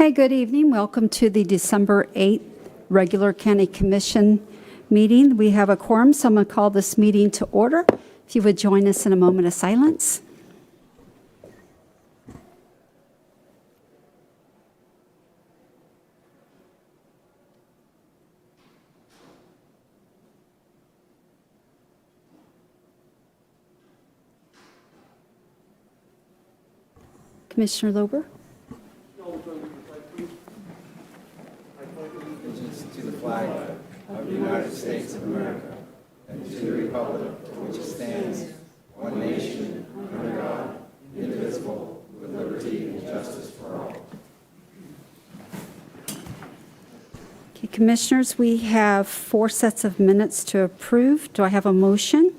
Okay, good evening. Welcome to the December 8th regular County Commission meeting. We have a quorum, so I'm going to call this meeting to order. If you would join us in a moment of silence. Commissioner Lober. Allegiance to the flag of the United States of America and to the republic for which it stands, one nation, under God, indivisible, with liberty and justice for all. Okay, Commissioners, we have 4 sets of minutes to approve. Do I have a motion?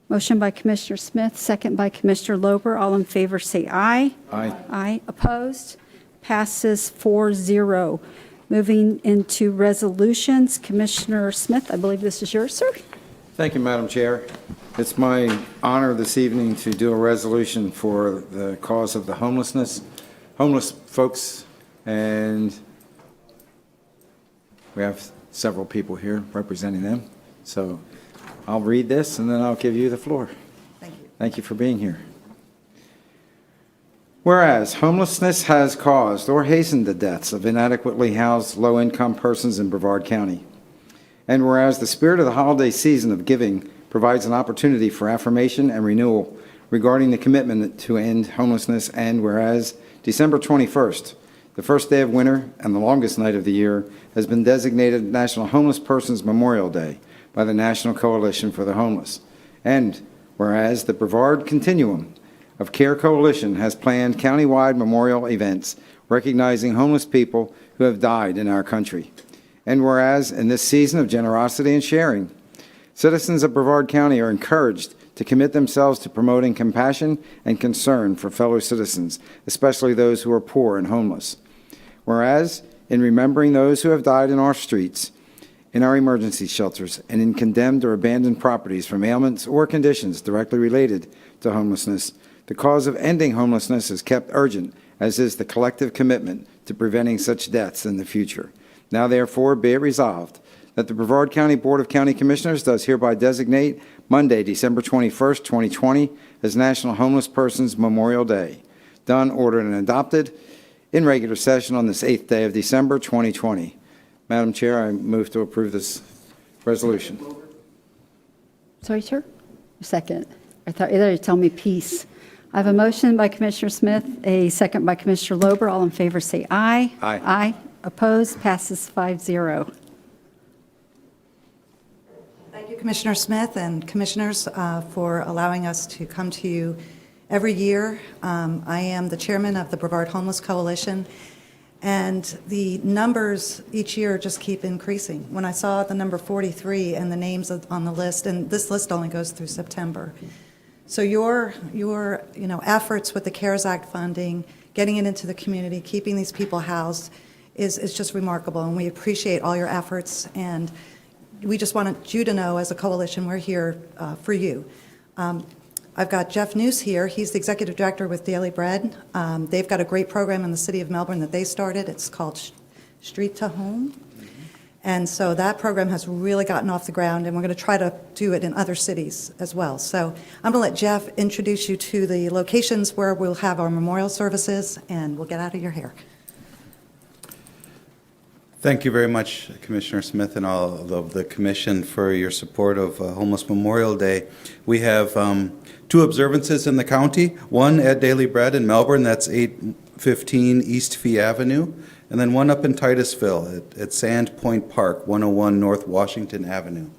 Motion by Commissioner Smith, second by Commissioner Lober. All in favor say aye. Aye. Aye. Opposed? Passes 4-0. Moving into resolutions. Commissioner Smith, I believe this is yours, sir. Thank you, Madam Chair. It's my honor this evening to do a resolution for the cause of the homeless folks, and we have several people here representing them. So I'll read this and then I'll give you the floor. Thank you. Thank you for being here. Whereas homelessness has caused or hastened the deaths of inadequately housed low-income persons in Brevard County. And whereas the spirit of the holiday season of giving provides an opportunity for affirmation and renewal regarding the commitment to end homelessness, and whereas December 21st, the first day of winter and the longest night of the year, has been designated National Homeless Persons Memorial Day by the National Coalition for the Homeless. And whereas the Brevard Continuum of Care Coalition has planned countywide memorial events recognizing homeless people who have died in our country. And whereas in this season of generosity and sharing, citizens of Brevard County are encouraged to commit themselves to promoting compassion and concern for fellow citizens, especially those who are poor and homeless. Whereas in remembering those who have died in our streets, in our emergency shelters, and in condemned or abandoned properties from ailments or conditions directly related to homelessness, the cause of ending homelessness is kept urgent, as is the collective commitment to preventing such deaths in the future. Now, therefore, be it resolved that the Brevard County Board of County Commissioners does hereby designate Monday, December 21st, 2020, as National Homeless Persons Memorial Day. Done, ordered, and adopted in regular session on this 8th day of December, 2020. Madam Chair, I move to approve this resolution. Sorry, sir? Second. I thought you'd tell me peace. I have a motion by Commissioner Smith, a second by Commissioner Lober. All in favor say aye. Aye. Aye. Opposed? Passes 5-0. Thank you, Commissioner Smith and Commissioners, for allowing us to come to you every year. I am the chairman of the Brevard Homeless Coalition, and the numbers each year just keep increasing. When I saw the number 43 and the names on the list, and this list only goes through September. So your efforts with the CARES Act funding, getting it into the community, keeping these people housed is just remarkable, and we appreciate all your efforts, and we just wanted you to know as a coalition we're here for you. I've got Jeff Noose here. He's the executive director with Daily Bread. They've got a great program in the city of Melbourne that they started. It's called Street to Home. And so that program has really gotten off the ground, and we're going to try to do it in other cities as well. So I'm going to let Jeff introduce you to the locations where we'll have our memorial services, and we'll get out of your hair. Thank you very much, Commissioner Smith and all of the Commission, for your support of Homeless Memorial Day. We have 2 observances in the county, one at Daily Bread in Melbourne, that's 815 East Fee Avenue, and then one up in Titusville at Sand Point Park, 101 North Washington Avenue.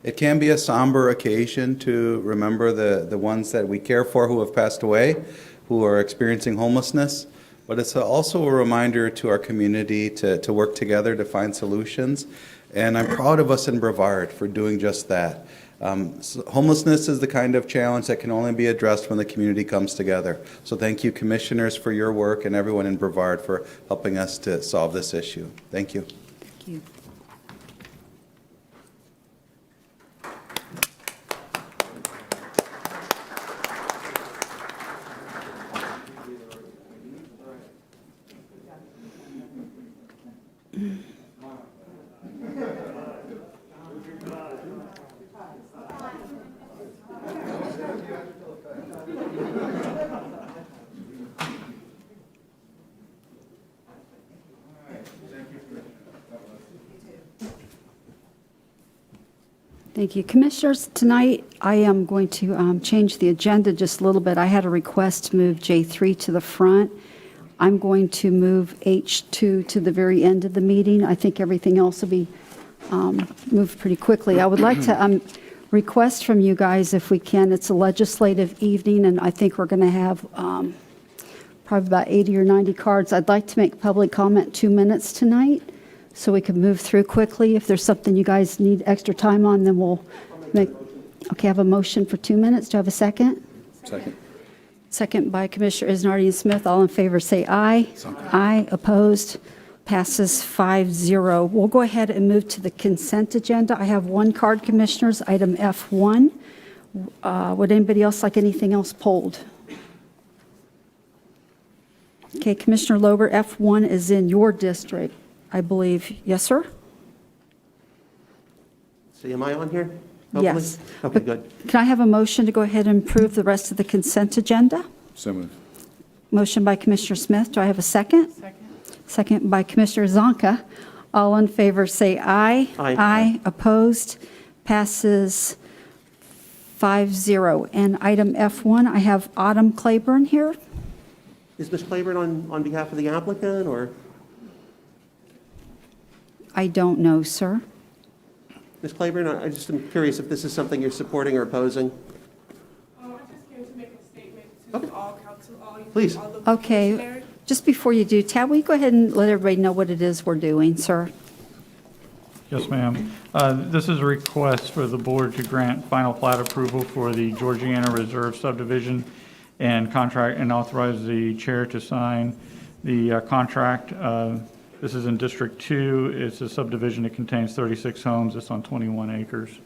It can be a somber occasion to remember the ones that we care for who have passed away, who are experiencing homelessness. But it's also a reminder to our community to work together to find solutions. And I'm proud of us in Brevard for doing just that. So homelessness is the kind of challenge that can only be addressed when the community comes together. So thank you, commissioners, for your work, and everyone in Brevard for helping us to solve this issue. Thank you. Thank you. Thank you. Commissioners, tonight I am going to change the agenda just a little bit. I had a request to move J3 to the front. I'm going to move H2 to the very end of the meeting. I think everything else will be moved pretty quickly. I would like to request from you guys, if we can, it's a legislative evening, and I think we're going to have probably about 80 or 90 cards. I'd like to make public comment 2 minutes tonight, so we can move through quickly. If there's something you guys need extra time on, then we'll make. Okay, I have a motion for 2 minutes. Do I have a second? Second. Second by Commissioner Isnardi and Smith. All in favor say aye. Aye. Opposed? Passes 5-0. We'll go ahead and move to the consent agenda. I have one card, Commissioners, item F1. Would anybody else like anything else pulled? Okay, Commissioner Lober, F1 is in your district, I believe. Yes, sir? See, am I on here? Hopefully? Yes. Okay, good. Can I have a motion to go ahead and approve the rest of the consent agenda? So moved. Motion by Commissioner Smith. Do I have a second? Second. Second by Commissioner Zonka. All in favor say aye. Aye. Aye. Opposed? Passes 5-0. And item F1, I have Autumn Claiborne here. Is Ms. Claiborne on behalf of the applicant, or? I don't know, sir. Ms. Claiborne, I just am curious if this is something you're supporting or opposing? I just came to make a statement Okay. to all council, Please. all the Okay. commissioners. Just before you do, Tab, will you go ahead and let everybody know what it is we're doing, sir? Yes, ma'am. This is a request for the board to grant final plat approval for the Georgiana Reserve subdivision and contract, and authorize the chair to sign the contract. This is in District 2. It's a subdivision that contains 36 homes. It's on 21 acres.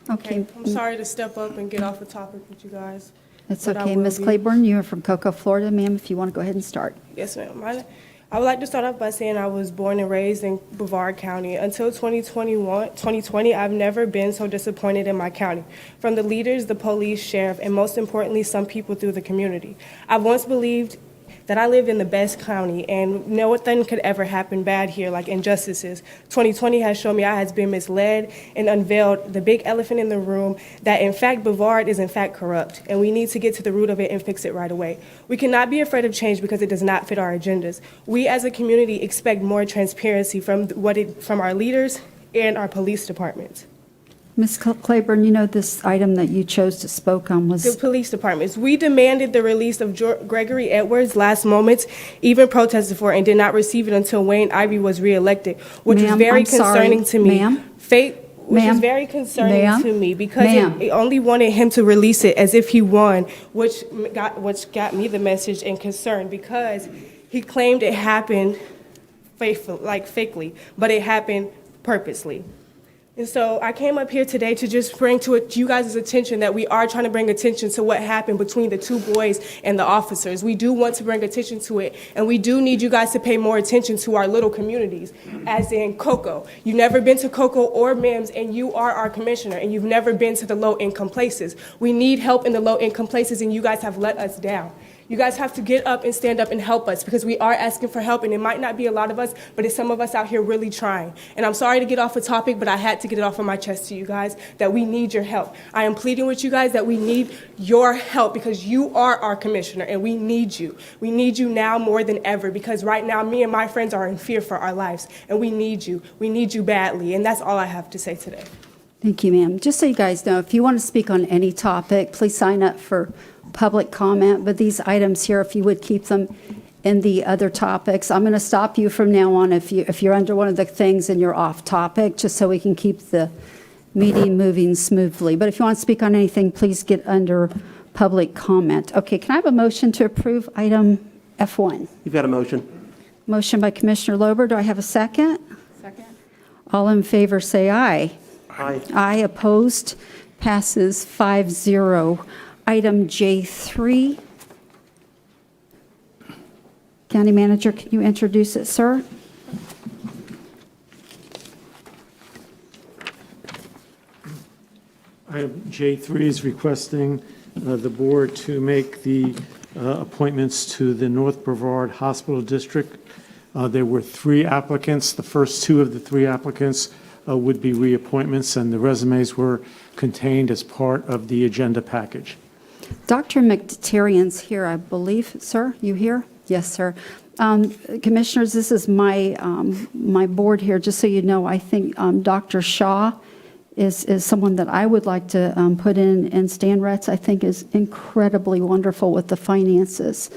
Okay. I'm sorry to step up and get off the topic with you guys. That's but I okay. will Ms. be. Claiborne, you are from Cocoa, Florida. Ma'am, if you want to go ahead and start. Yes, ma'am. I would like to start off by saying I was born and raised in Brevard County. Until 2020, I've never been so disappointed in my county. From the leaders, the police, sheriff, and most importantly, some people through the community. I've once believed that I lived in the best county and nothing could ever happen bad here, like injustices. 2020 has shown me I has been misled and unveiled the big elephant in the room, that in fact Brevard is in fact corrupt, and we need to get to the root of it and fix it right away. We cannot be afraid of change because it does not fit our agendas. We as a community expect more transparency from our leaders and our police departments. Ms. Claiborne, you know this item that you chose to spoke on The was, police departments. We demanded the release of Gregory Edwards last moments, even protested for it, and did not receive it until Wayne Ivey was reelected, which was Ma'am, very I'm sorry. concerning to me. Ma'am? Which Ma'am? is very concerning Ma'am? to me because Ma'am? it only wanted him to release it as if he won, which got me the message and concern because he claimed it happened fakely, but it happened purposely. And so I came up here today to just bring to you guys' attention that we are trying to bring attention to what happened between the two boys and the officers. We do want to bring attention to it, and we do need you guys to pay more attention to our little communities, as in Cocoa. You've never been to Cocoa or Mims, and you are our commissioner, and you've never been to the low-income places. We need help in the low-income places, and you guys have let us down. You guys have to get up and stand up and help us because we are asking for help, and it might not be a lot of us, but it's some of us out here really trying. And I'm sorry to get off the topic, but I had to get it off of my chest to you guys that we need your help. I am pleading with you guys that we need your help because you are our commissioner, and we need you. We need you now more than ever because right now me and my friends are in fear for our lives, and we need you. We need you badly, and that's all I have to say today. thank you, ma'am. Just so you guys know, if you want to speak on any topic, please sign up for public comment, but these items here, if you would keep them in the other topics. I'm going to stop you from now on if you're under one of the things and you're off topic, just so we can keep the meeting moving smoothly. But if you want to speak on anything, please get under public comment. Okay, can I have a motion to approve item F1? You've got a motion. Motion by Commissioner Lober. Do I have a second? Second. All in favor say aye. Aye. Aye. Opposed? Passes 5-0. Item J3. County Manager, can you introduce it, sir? Item J3 is requesting the board to make the appointments to the North Brevard Hospital District. There were 3 applicants. The first 2 of the 3 applicants would be reappointments, and the resumes were contained as part of the agenda package. Dr. McTarian's here, I believe. Sir, you here? Yes, sir. Commissioners, this is my board here. Just so you know, I think Dr. Shaw is someone that I would like to put in, and Stan Retz, I think, is incredibly wonderful with the finances.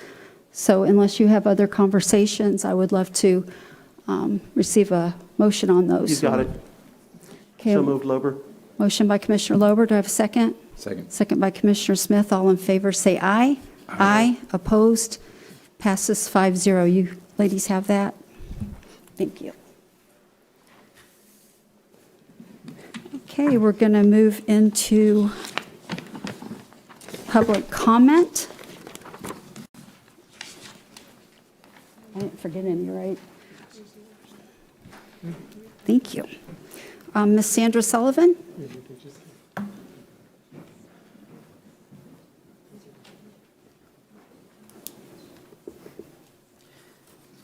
So unless you have other conversations, I would love to receive a motion on those. You've got it. Okay. So moved, Lober. Motion by Commissioner Lober. Do I have a second? Second. Second by Commissioner Smith. All in favor, say aye. Aye. Opposed? Passes 5-0. You ladies have that? Thank you. Okay, we're going to move into public comment. I didn't forget any, right? Thank you. Ms. Sandra Sullivan?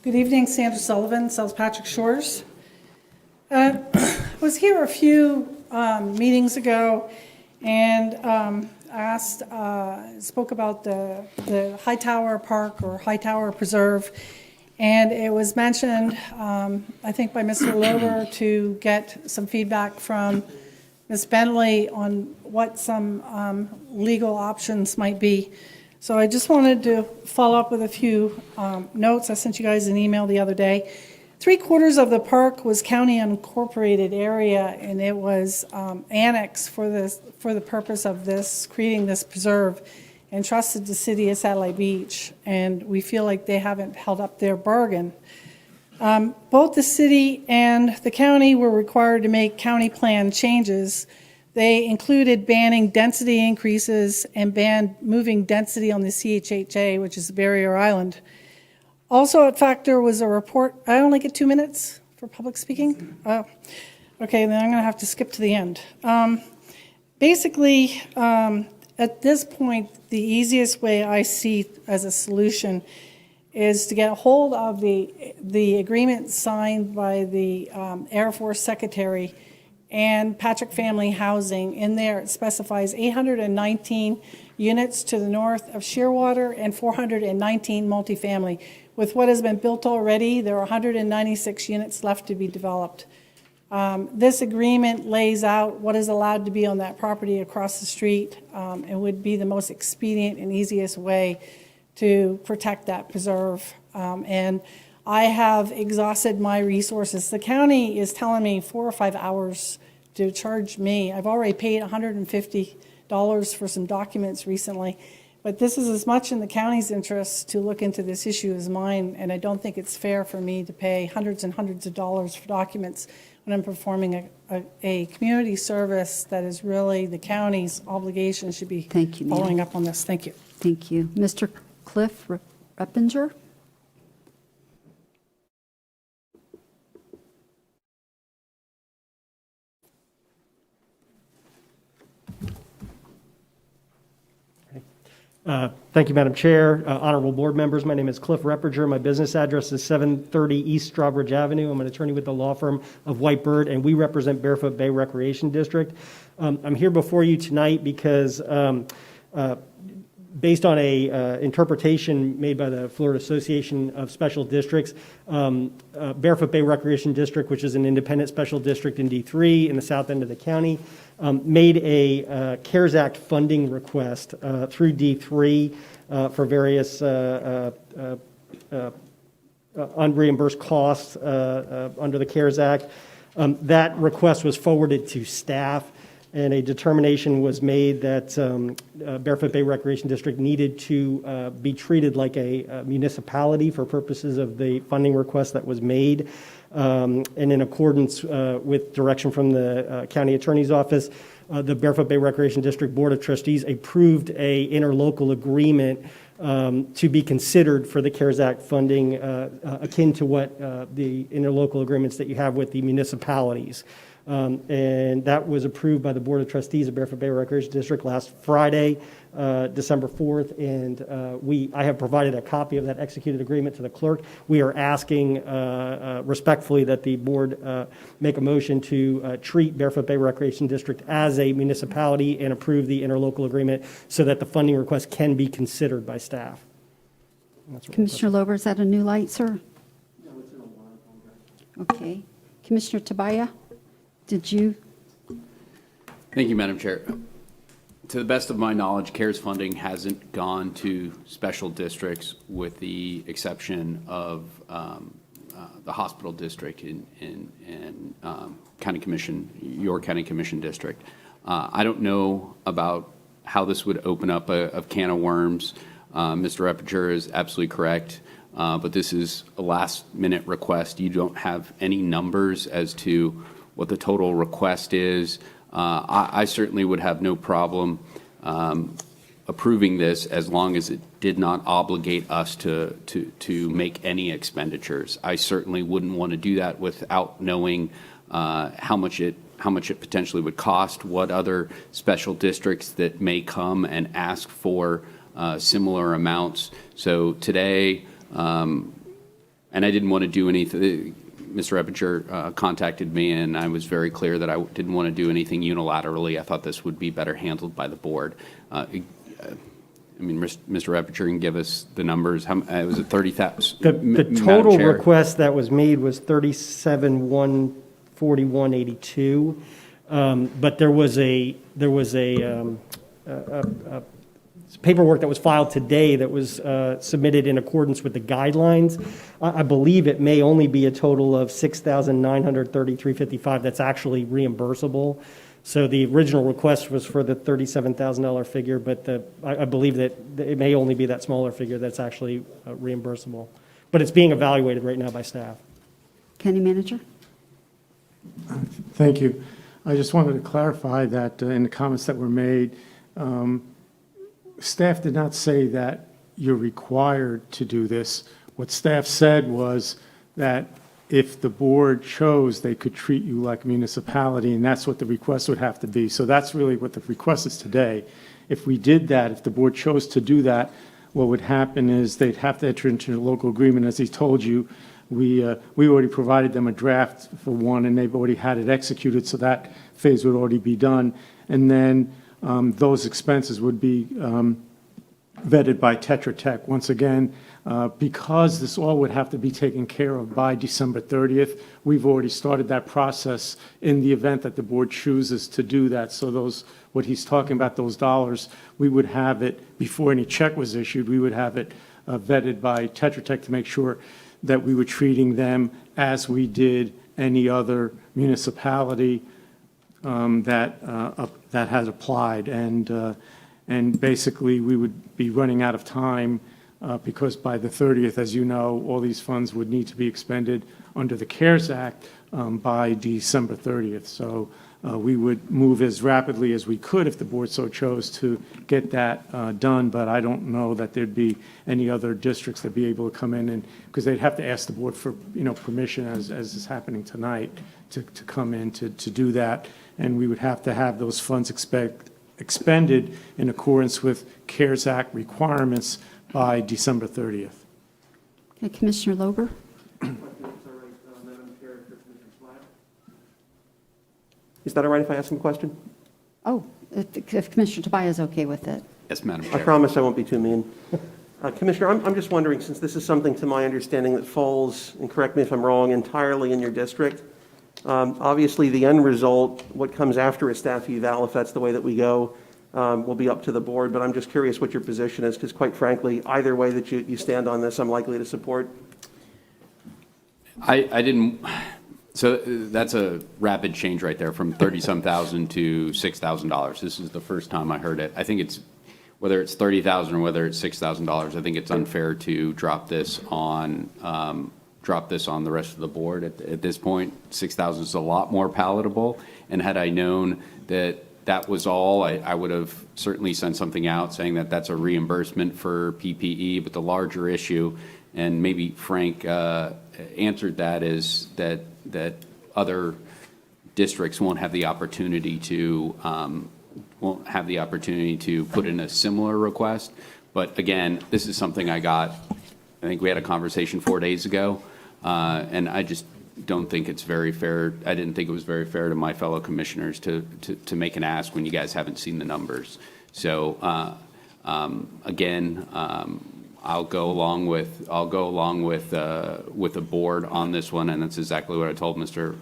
Good evening, Sandra Sullivan, South Patrick Shores. I was here a few meetings ago and spoke about the Hightower Park or Hightower Preserve, and it was mentioned, I think by Mr. Lober, to get some feedback from Ms. Bentley on what some legal options might be. So I just wanted to follow up with a few notes. I sent you guys an email the other day. 3/4 of the park was county unincorporated area, and it was annexed for the purpose of creating this preserve, and trusted the city of Satellite Beach. And we feel like they haven't held up their bargain. Both the city and the county were required to make county plan changes. They included banning density increases and banned moving density on the CHHA, which is the barrier island. Also at factor was a report. I only get 2 minutes for public speaking? Oh, okay, then I'm going to have to skip to the end. Basically, at this point, the easiest way I see as a solution is to get a hold of the agreement signed by the Air Force Secretary and Patrick Family Housing. In there, it specifies 819 units to the north of Shearwater and 419 multifamily. With what has been built already, there are 196 units left to be developed. This agreement lays out what is allowed to be on that property across the street. It would be the most expedient and easiest way to protect that preserve. And I have exhausted my resources. The county is telling me 4 or 5 hours to charge me. I've already paid $150 for some documents recently, but this is as much in the county's interest to look into this issue as mine, and I don't think it's fair for me to pay hundreds and hundreds of dollars for documents when I'm performing a community service that is really the county's obligation. Should be Thank you, ma'am. following up on this. Thank you. Thank you. Mr. Cliff Reppinger? Thank you, Madam Chair. Honorable board members, my name is Cliff Reppinger. My business address is 730 East Strawbridge Avenue. I'm an attorney with the law firm of Whitebird, and we represent Barefoot Bay Recreation District. I'm here before you tonight because based on a interpretation made by the Florida Association of Special Districts, Barefoot Bay Recreation District, which is an independent special district in D3 in the south end of the county, made a CARES Act funding request through D3 for various unreimbursed costs under the CARES Act. That request was forwarded to staff, and a determination was made that Barefoot Bay Recreation District needed to be treated like a municipality for purposes of the funding request that was made. And in accordance with direction from the county attorney's office, the Barefoot Bay Recreation District Board of Trustees approved a interlocal agreement to be considered for the CARES Act funding, akin to what the interlocal agreements that you have with the municipalities. And that was approved by the Board of Trustees of Barefoot Bay Recreation District last Friday, December 4th, and I have provided a copy of that executed agreement to the clerk. We are asking respectfully that the board make a motion to treat Barefoot Bay Recreation District as a municipality and approve the interlocal agreement so that the funding request can be considered by staff. Commissioner Lober, is that a new light, sir? No, it's in a while. Okay. Commissioner Tabaya, did you? Thank you, Madam Chair. To the best of my knowledge, CARES funding hasn't gone to special districts with the exception of the hospital district in County Commission, your County Commission district. I don't know about how this would open up a can of worms. Mr. Eppinger is absolutely correct, but this is a last-minute request. You don't have any numbers as to what the total request is. I certainly would have no problem approving this as long as it did not obligate us to make any expenditures. I certainly wouldn't want to do that without knowing how much it potentially would cost, what other special districts that may come and ask for similar amounts. So today, and I didn't want to do anything. Mr. Eppinger contacted me, and I was very clear that I didn't want to do anything unilaterally. I thought this would be better handled by the board. I mean, Mr. Eppinger can give us the numbers. Was it 30,000? The total request that was made was $37,141.82, but there was a paperwork that was filed today that was submitted in accordance with the guidelines. I believe it may only be a total of $6,933.55 that's actually reimbursable. So the original request was for the $37,000 figure, but I believe that it may only be that smaller figure that's actually reimbursable. But it's being evaluated right now by staff. County Manager? Thank you. I just wanted to clarify that in the comments that were made, staff did not say that you're required to do this. What staff said was that if the board chose, they could treat you like a municipality, and that's what the request would have to be. So that's really what the request is today. If we did that, if the board chose to do that, what would happen is they'd have to enter into a local agreement. As he told you, we already provided them a draft for one, and they've already had it executed, so that phase would already be done. And then those expenses would be vetted by Tetra Tech. Once again, because this all would have to be taken care of by December 30th, we've already started that process in the event that the board chooses to do that. So those, what he's talking about, those dollars, we would have it, before any check was issued, we would have it vetted by Tetra Tech to make sure that we were treating them as we did any other municipality that has applied. And basically, we would be running out of time because by the 30th, as you know, all these funds would need to be expended under the CARES Act by December 30th. So we would move as rapidly as we could if the board so chose to get that done, but I don't know that there'd be any other districts that'd be able to come in, and because they'd have to ask the board for permission, as is happening tonight, to come in to do that, and we would have to have those funds expended in accordance with CARES Act requirements by December 30th. Okay, Commissioner Lober? Is that all right if I ask him a question? Oh, if Commissioner Tabaya is okay with it. Yes, Madam I Chair. promise I won't be too mean. Commissioner, I'm just wondering, since this is something to my understanding that falls, and correct me if I'm wrong, entirely in your district, obviously the end result, what comes after a staff eval, if that's the way that we go, will be up to the board, but I'm just curious what your position is, because quite frankly, either way that you stand on this, I'm likely to support. I didn't, so that's a rapid change right there from 30-some thousand to $6,000. This is the first time I heard it. I think it's, whether it's $30,000 or whether it's $6,000, I think it's unfair to drop this on the rest of the board. At this point, $6,000 is a lot more palatable, and had I known that that was all, I would have certainly sent something out saying that that's a reimbursement for PPE, but the larger issue, and maybe Frank answered that, is that other districts won't have the opportunity to put in a similar request. But again, this is something I think we had a conversation 4 days ago, and I just don't think it's very fair. I didn't think it was very fair to my fellow commissioners to make an ask when you guys haven't seen the numbers. So again, I'll go along with the board on this one, and that's exactly what I told Mr.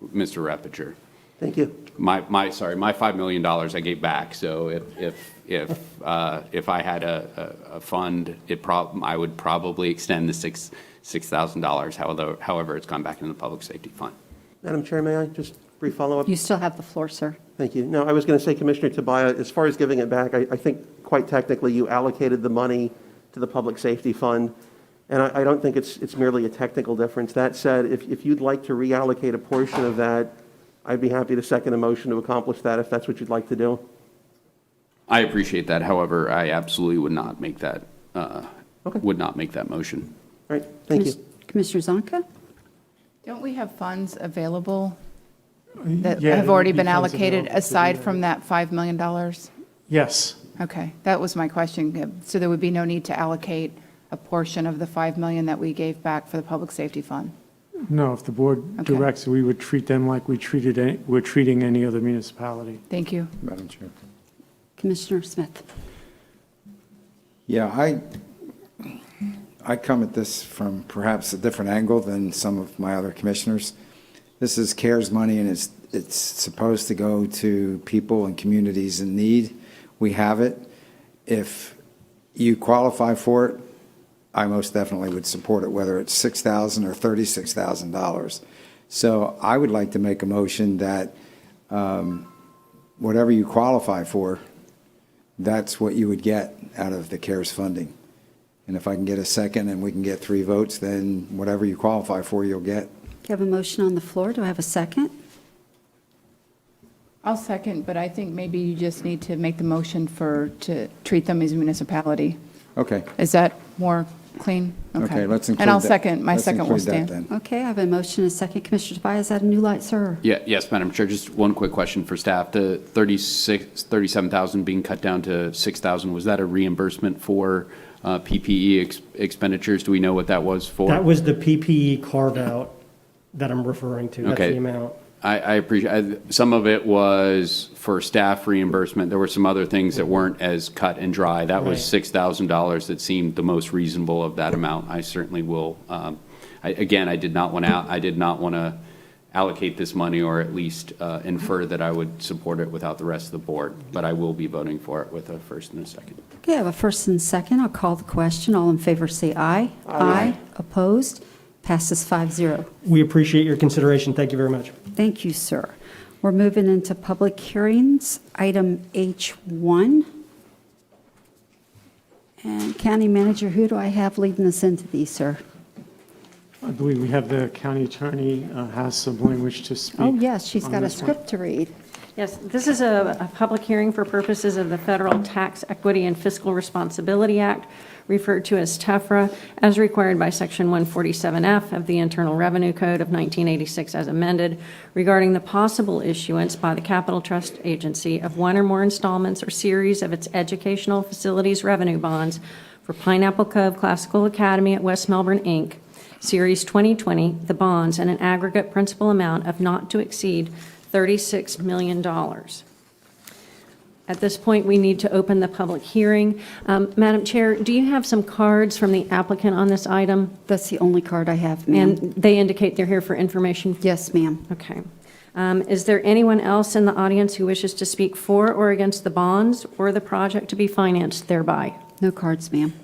Repicher. Thank you. My $5 million I gave back. So if I had a fund, I would probably extend the $6,000. However, it's gone back into the public safety fund. Madam Chair, may I just brief follow-up? You still have the floor, sir. Thank you. No, I was going to say, Commissioner Tobias, as far as giving it back, I think quite technically you allocated the money to the public safety fund, and I don't think it's merely a technical difference. That said, if you'd like to reallocate a portion of that, I'd be happy to second a motion to accomplish that if that's what you'd like to do. I appreciate that. However, I absolutely would not make that motion. All right, thank you. Commissioner Zonka? Don't we have funds available that Yeah, have there already would be been funds allocated available to do aside that. from that $5 million? Yes. Okay, that was my question. So there would be no need to allocate a portion of the $5 million that we gave back for the public safety fund? No, if the board Okay. directs, we would treat them like we're treating any other municipality. Thank you. Madam Chair. Commissioner Smith? Yeah, I come at this from perhaps a different angle than some of my other commissioners. This is CARES money, and it's supposed to go to people and communities in need. We have it. If you qualify for it, I most definitely would support it, whether it's $6,000 or $36,000. So I would like to make a motion that whatever you qualify for, that's what you would get out of the CARES funding. And if I can get a second and we can get 3 votes, then whatever you qualify for, you'll get. You have a motion on the floor. Do I have a second? I'll second, but I think maybe you just need to make the motion to treat them as a municipality. Okay. Is that more clean? Okay, let's include And I'll that. second, my Let's second will include that stand. then. Okay, I have a motion and a second. Commissioner Tobias, is that a new light, sir? Yes, Madam Chair, just one quick question for staff. The 37,000 being cut down to 6,000, was that a reimbursement for PPE expenditures? Do we know what that was for? That was the PPE carve-out that I'm referring to. That's Okay. the amount. I appreciate, some of it was for staff reimbursement. There were some other things that weren't as cut and dry. That was Right. $6,000 that seemed the most reasonable of that amount. I certainly will, I did not want to allocate this money, or at least infer that I would support it without the rest of the board, but I will be voting for it with a first and a second. Okay, I have a first and second. I'll call the question. All in favor say aye. Aye. Opposed? Passes 5-0. We appreciate your consideration. Thank you very much. Thank you, sir. We're moving into public hearings. Item H1. And County Manager, who do I have leading us into these, sir? I believe we have the county attorney has some language to speak. Oh, yes, she's on got a this one. script to read. Yes, this is a public hearing for purposes of the Federal Tax Equity and Fiscal Responsibility Act, referred to as TEFRA, as required by Section 147F of the Internal Revenue Code of 1986 as amended, regarding the possible issuance by the Capital Trust Agency of one or more installments or series of its educational facilities revenue bonds for Pineapple Cove Classical Academy at West Melbourne, Inc., Series 2020, the bonds, and an aggregate principal amount of not to exceed $36 million. At this point, we need to open the public hearing. Madam Chair, do you have some cards from the applicant on this item? That's the only card I have, ma'am. And they indicate they're here for information? Yes, ma'am. Okay. Is there anyone else in the audience who wishes to speak for or against the bonds or the project to be financed thereby? No cards, ma'am.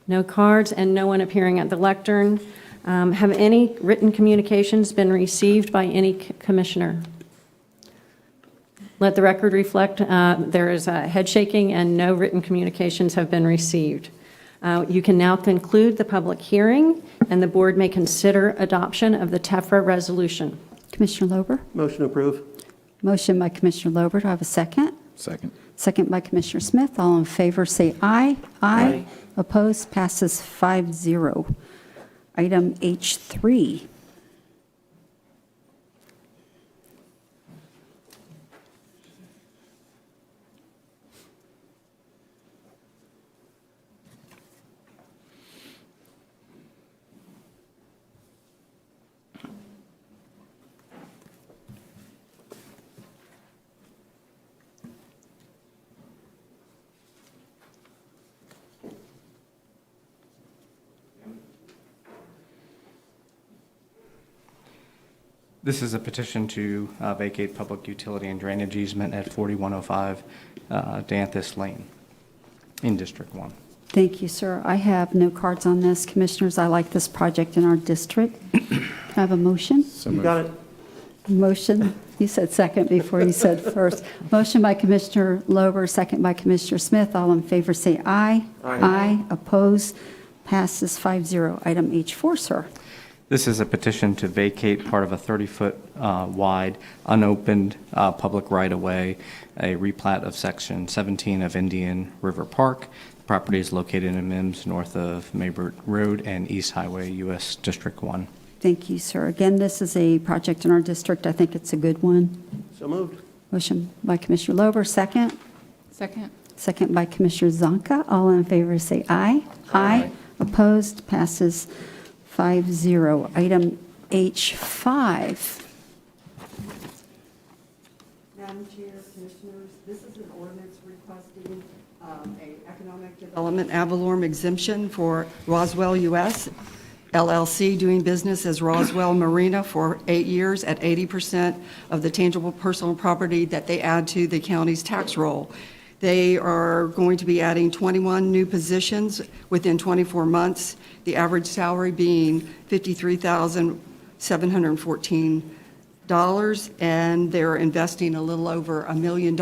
No cards and no one appearing at the lectern. Have any written communications been received by any commissioner? Let the record reflect there is a head shaking and no written communications have been received. You can now conclude the public hearing, and the board may consider adoption of the TEFRA resolution. Commissioner Lober? Motion to approve. Motion by Commissioner Lober. Do I have a second? Second. Second by Commissioner Smith. All in favor say aye. Aye. Opposed? Passes 5-0. Item H3. This is a petition to vacate public utility and drainage easement at 4105 Danthus Lane in District 1. Thank you, sir. I have no cards on this. Commissioners, I like this project in our district. Can I have a motion? You got it. Motion, you said second before you said first. Motion by Commissioner Lober, second by Commissioner Smith. All in favor say aye. Aye. Opposed? Passes 5-0. Item H4, sir. This is a petition to vacate part of a 30-foot wide, unopened public right-of-way, a replat of Section 17 of Indian River Park. The property is located in Mims, north of Maybert Road and East Highway, U.S. District 1. Thank you, sir. Again, this is a project in our district. I think it's a good one. So moved. Motion by Commissioner Lober, second. Second. Second by Commissioner Zonka. All in favor say aye. Aye. Opposed? Passes 5-0. Item H5. Madam Chair, Commissioners, this is an ordinance requesting a economic development ad valorem exemption for Roswell U.S. LLC doing business as Roswell Marina for 8 years at 80% of the tangible personal property that they add to the county's tax roll. They are going to be adding 21 new positions within 24 months, the average salary being $53,714, and they're investing a little over $1 million.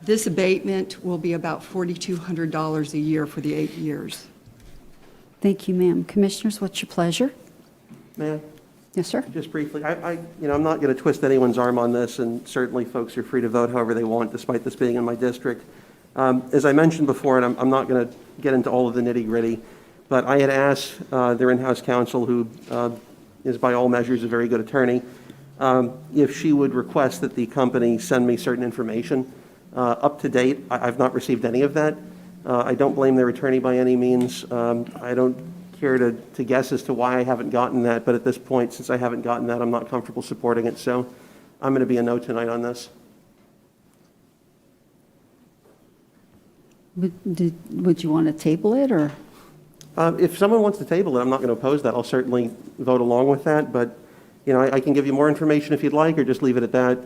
This abatement will be about $4,200 a year for the 8 years. Thank you, ma'am. Commissioners, what's your pleasure? May I? Yes, sir. Just briefly, I'm not going to twist anyone's arm on this, and certainly folks are free to vote however they want, despite this being in my district. As I mentioned before, and I'm not going to get into all of the nitty-gritty, but I had asked their in-house counsel, who is by all measures a very good attorney, if she would request that the company send me certain information. Up to date, I've not received any of that. I don't blame their attorney by any means. I don't care to guess as to why I haven't gotten that, but at this point, since I haven't gotten that, I'm not comfortable supporting it, so I'm going to be a no tonight on this. Would you want to table it, or? If someone wants to table it, I'm not going to oppose that. I'll certainly vote along with that, but I can give you more information if you'd like, or just leave it at that.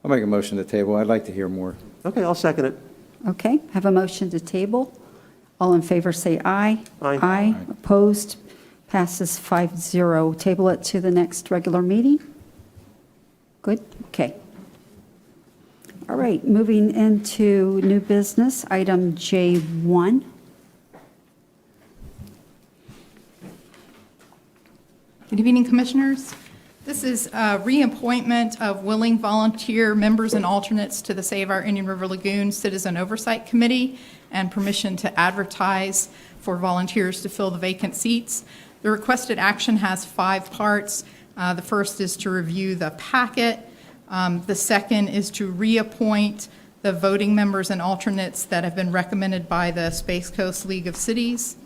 I'll make a motion to table. I'd like to hear more. Okay, I'll second it. Okay, have a motion to table. All in favor say aye. Aye. Opposed? Passes 5-0. Table it to the next regular meeting? Good? Okay. All right, moving into new business, item J1. Good evening, Commissioners. This is a reappointment of willing volunteer members and alternates to the Save Our Indian River Lagoon Citizen Oversight Committee and permission to advertise for volunteers to fill the vacant seats. The requested action has 5 parts. The first is to review the packet. The second is to reappoint the voting members and alternates that have been recommended by the Space Coast League of Cities.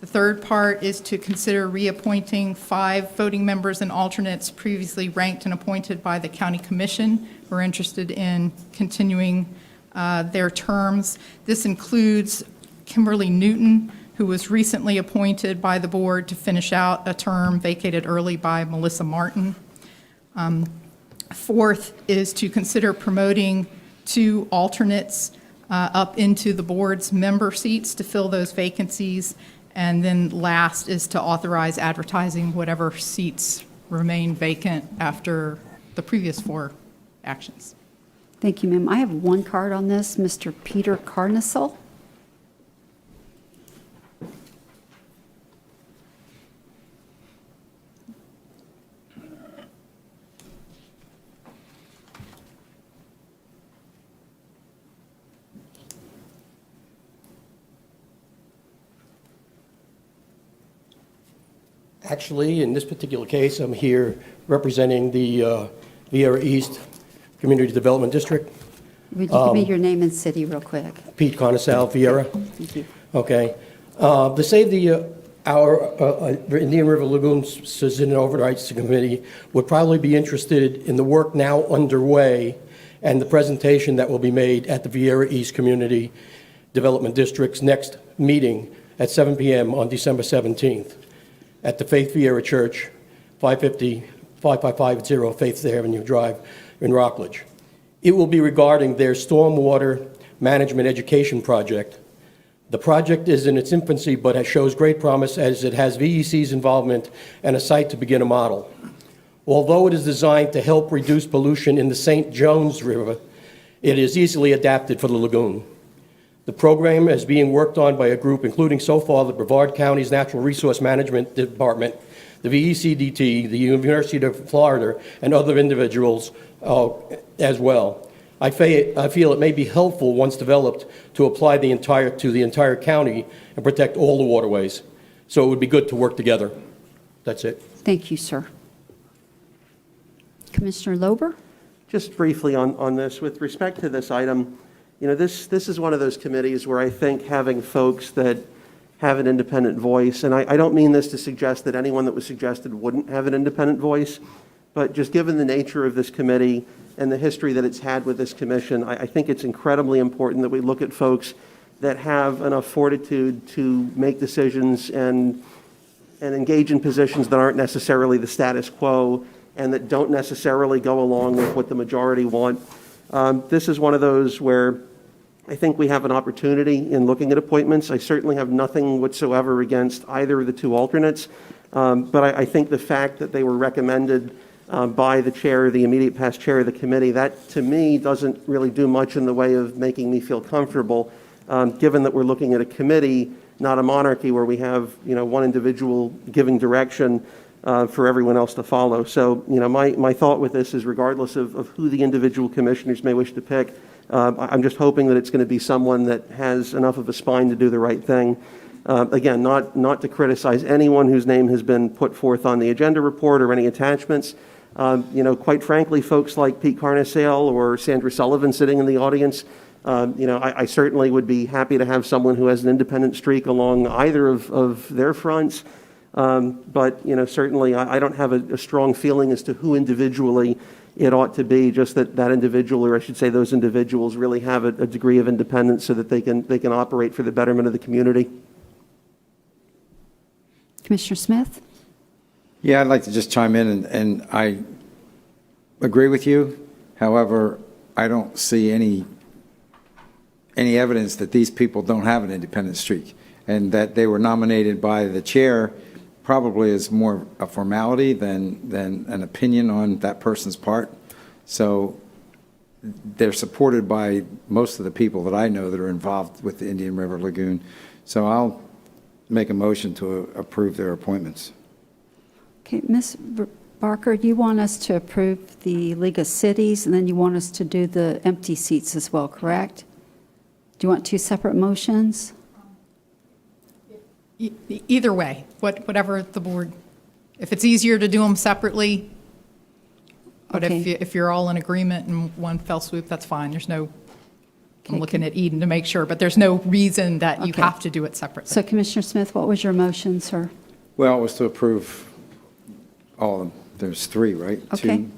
The third part is to consider reappointing 5 voting members and alternates previously ranked and appointed by the County Commission who are interested in continuing their terms. This includes Kimberly Newton, who was recently appointed by the board to finish out a term vacated early by Melissa Martin. Fourth is to consider promoting 2 alternates up into the board's member seats to fill those vacancies. And then last is to authorize advertising whatever seats remain vacant after the previous 4 actions. Thank you, ma'am. I have 1 card on this, Mr. Peter Carnesel. Actually, in this particular case, I'm here representing the Viera East Community Development District. Would you give me your name and city real quick? Pete Carnesal, Viera. Thank you. Okay. To save our Indian River Lagoon Citizen Oversight Committee would probably be interested in the work now underway and the presentation that will be made at the Viera East Community Development District's next meeting at 7 p.m. on December 17th. At the Faith Viera Church 5550 Faith Avenue Drive in Rockledge. It will be regarding their stormwater management education project. The project is in its infancy, but it shows great promise as it has VEC's involvement and a site to begin a model. Although it is designed to help reduce pollution in the St. Jones River, it is easily adapted for the lagoon. The program is being worked on by a group including so far the Brevard County's Natural Resource Management Department, the VECDT, the University of Florida, and other individuals as well. I feel it may be helpful once developed to apply to the entire county and protect all the waterways. So it would be good to work together. That's it. Thank you, sir. Commissioner Lober? Just briefly on this, with respect to this item, you know, this is one of those committees where I think having folks that have an independent voice, and I don't mean this to suggest that anyone that was suggested wouldn't have an independent voice, but just given the nature of this committee and the history that it's had with this commission, I think it's incredibly important that we look at folks that have enough fortitude to make decisions and engage in positions that aren't necessarily the status quo and that don't necessarily go along with what the majority want. This is one of those where I think we have an opportunity in looking at appointments. I certainly have nothing whatsoever against either of the two alternates, but I think the fact that they were recommended by the chair, the immediate past chair of the committee, that to me doesn't really do much in the way of making me feel comfortable, given that we're looking at a committee, not a monarchy where we have, you know, one individual giving direction for everyone else to follow. So, you know, my thought with this is regardless of who the individual commissioners may wish to pick, I'm just hoping that it's going to be someone that has enough of a spine to do the right thing. Again, not to criticize anyone whose name has been put forth on the agenda report or any attachments. You know, quite frankly, folks like Pete Carnesale or Sandra Sullivan sitting in the audience, you know, I certainly would be happy to have someone who has an independent streak along either of their fronts. But, you know, certainly I don't have a strong feeling as to who individually it ought to be, just that individual, or I should say those individuals, really have a degree of independence so that they can operate for the betterment of the community. Commissioner Smith? Yeah, I'd like to just chime in, and I agree with you. However, I don't see any evidence that these people don't have an independent streak, and that they were nominated by the chair probably is more a formality than an opinion on that person's part. So they're supported by most of the people that I know that are involved with the Indian River Lagoon. So I'll make a motion to approve their appointments. Okay, Ms. Barker, you want us to approve the League of Cities, and then you want us to do the empty seats as well, correct? Do you want two separate motions? Either way, whatever the board, if it's easier to do them separately, but Okay. if you're all in agreement in one fell swoop, that's fine. There's no, I'm looking at Eden to make sure, but there's no reason that you Okay. have to do it separately. So Commissioner Smith, what was your motion, sir? Well, it was to approve all of them. There's three, right? Okay. Two.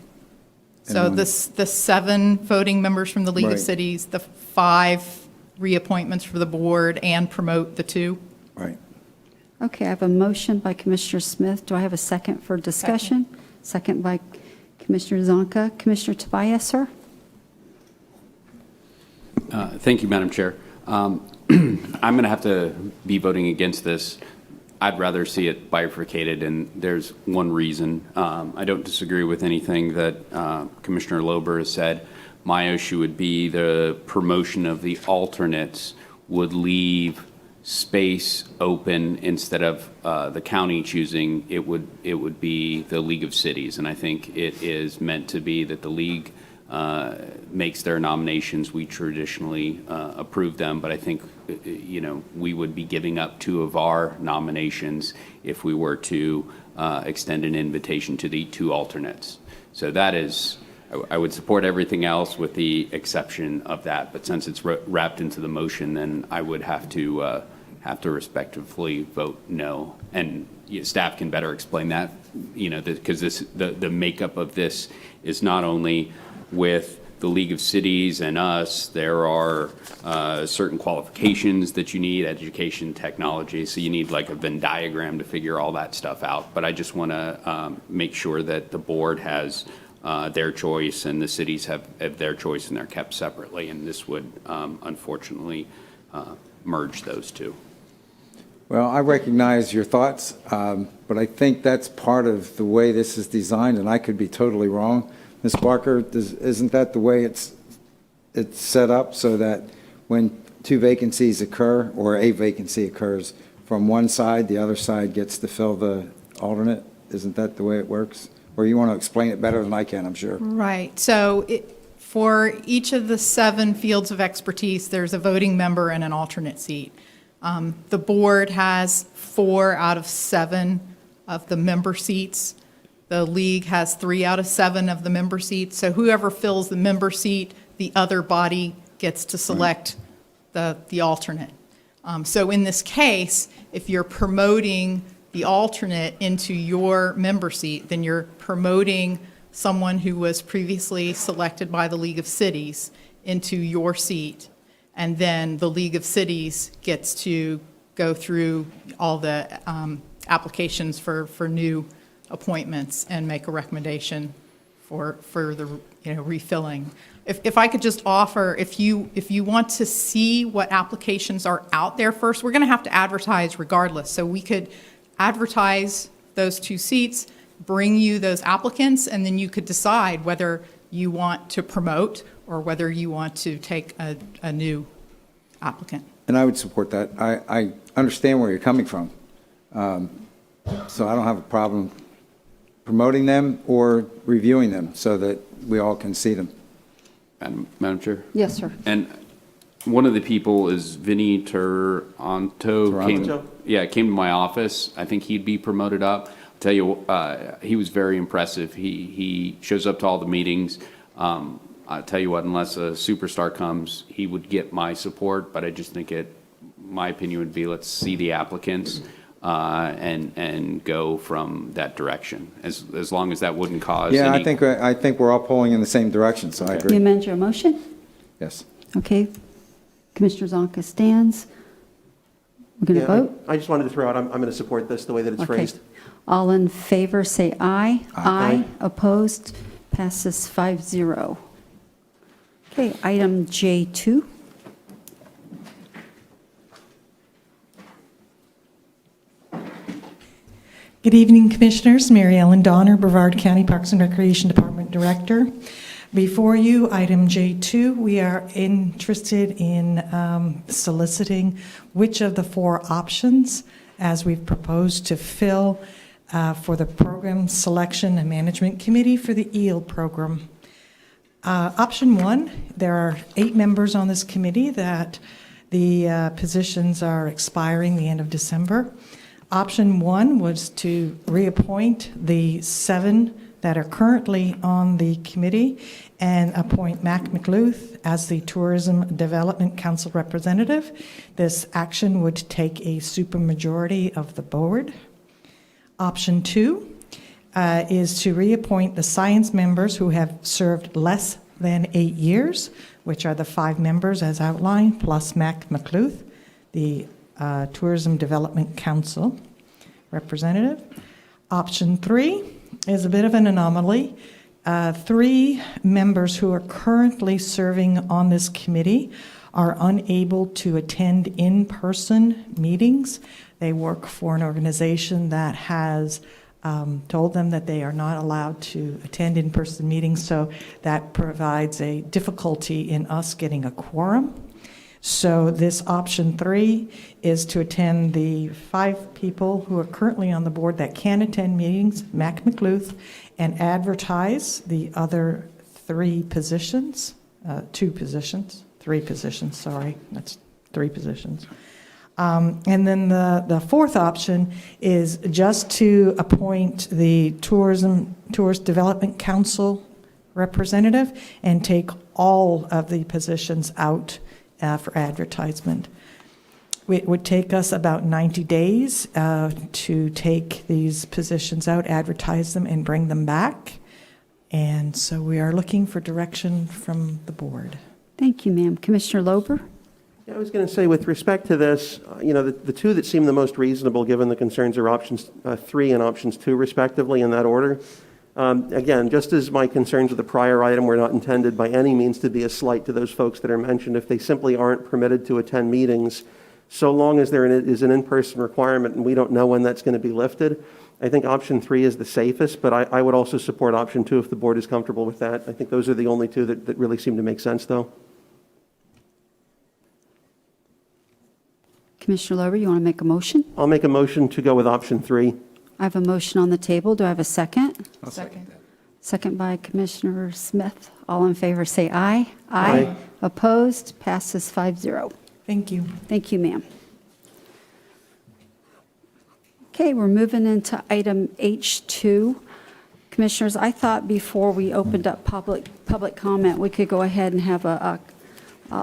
So And the 7 voting members from the League Right. of Cities, the 5 reappointments for the board, and promote the 2. Right. Okay, I have a motion by Commissioner Smith. Do I have a second for discussion? Second by Commissioner Zonka. Commissioner Tobias, sir? Thank you, Madam Chair. I'm going to have to be voting against this. I'd rather see it bifurcated, and there's one reason. I don't disagree with anything that Commissioner Lober has said. My issue would be the promotion of the alternates would leave space open instead of the county choosing. It would be the League of Cities, and I think it is meant to be that the League makes their nominations. We traditionally approve them, but I think, you know, we would be giving up 2 of our nominations if we were to extend an invitation to the 2 alternates. So that is, I would support everything else with the exception of that, but since it's wrapped into the motion, then I would have to respectively vote no. And staff can better explain that, you know, because the makeup of this is not only with the League of Cities and us, there are certain qualifications that you need, education, technology, so you need like a Venn diagram to figure all that stuff out. But I just want to make sure that the board has their choice and the cities have their choice, and they're kept separately, and this would unfortunately merge those two. Well, I recognize your thoughts, but I think that's part of the way this is designed, and I could be totally wrong. Ms. Barker, isn't that the way it's set up, so that when two vacancies occur, or a vacancy occurs, from one side, the other side gets to fill the alternate? Isn't that the way it works? Or you want to explain it better than I can, I'm sure. Right. So for each of the 7 fields of expertise, there's a voting member and an alternate seat. The board has 4 out of 7 of the member seats. The league has 3 out of 7 of the member seats. So whoever fills the member seat, the other body gets to select the alternate. So in this case, if you're promoting the alternate into your member seat, then you're promoting someone who was previously selected by the League of Cities into your seat. And then the League of Cities gets to go through all the applications for new appointments and make a recommendation for the refilling. If I could just offer, if you want to see what applications are out there first, we're going to have to advertise regardless. So we could advertise those 2 seats, bring you those applicants, and then you could decide whether you want to promote or whether you want to take a new applicant. And I would support that. I understand where you're coming from. So I don't have a problem promoting them or reviewing them so that we all can see them. Madam Chair? Yes, sir. And one of the people is Vinny Toronto. Came to my office. I think he'd be promoted up. I'll tell you, he was very impressive. He shows up to all the meetings. I'll tell you what, unless a superstar comes, he would get my support, but I just think my opinion would be, let's see the applicants and go from that direction, as long as that wouldn't cause Yeah, any... I think we're all pulling in the same direction, so I agree. You amend your motion? Yes. Okay. Commissioner Zonka stands. We're going to vote? I just wanted to throw out, I'm going to support this the way that it's phrased. All in favor, say aye. Aye. Opposed? Passes 5-0. Okay, item J2. Good evening, Commissioners. Mary Ellen Donner, Brevard County Parks and Recreation Department Director. Before you, item J2, we are interested in soliciting which of the 4 options, as we've proposed to fill for the Program Selection and Management Committee for the EEL program. Option 1, there are 8 members on this committee that the positions are expiring the end of December. Option 1 was to reappoint the 7 that are currently on the committee and appoint Mac McLuth as the Tourism Development Council representative. This action would take a supermajority of the board. Option 2 is to reappoint the science members who have served less than 8 years, which are the 5 members as outlined, plus Mac McLuth, the Tourism Development Council representative. Option 3 is a bit of an anomaly. 3 members who are currently serving on this committee are unable to attend in-person meetings. They work for an organization that has told them that they are not allowed to attend in-person meetings, so that provides a difficulty in us getting a quorum. So this option 3 is to attend the 5 people who are currently on the board that can attend meetings, Mac McLuth, and advertise the other 3 positions, 3 positions, sorry, that's 3 positions. And then the 4th option is just to appoint the Tourist Development Council representative and take all of the positions out for advertisement. It would take us about 90 days to take these positions out, advertise them, and bring them back. And so we are looking for direction from the board. Thank you, ma'am. Commissioner Lober? Yeah, I was going to say, with respect to this, the two that seem the most reasonable, given the concerns, are options 3 and options 2, respectively, in that order. Again, just as my concerns with the prior item were not intended by any means to be a slight to those folks that are mentioned, if they simply aren't permitted to attend meetings, so long as there is an in-person requirement and we don't know when that's going to be lifted, I think option 3 is the safest, but I would also support option 2 if the board is comfortable with that. I think those are the only two that really seem to make sense, though. Commissioner Lober, you want to make a motion? I'll make a motion to go with option 3. I have a motion on the table. Do I have a second? I'll second. Second by Commissioner Smith. All in favor say aye. Aye. Opposed? Passes 5-0. Thank you. Thank you, ma'am. Okay, we're moving into item H2. Commissioners, I thought before we opened up public comment, we could go ahead and have a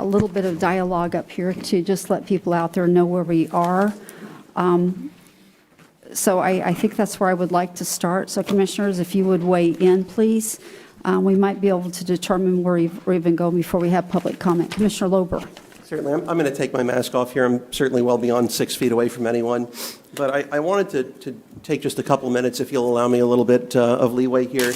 little bit of dialogue up here to just let people out there know where we are. So I think that's where I would like to start. So Commissioners, if you would weigh in, please. We might be able to determine where we're even going before we have public comment. Commissioner Lober. Certainly. I'm going to take my mask off here. I'm certainly well beyond 6 feet away from anyone. But I wanted to take just a couple minutes, if you'll allow me a little bit of leeway here.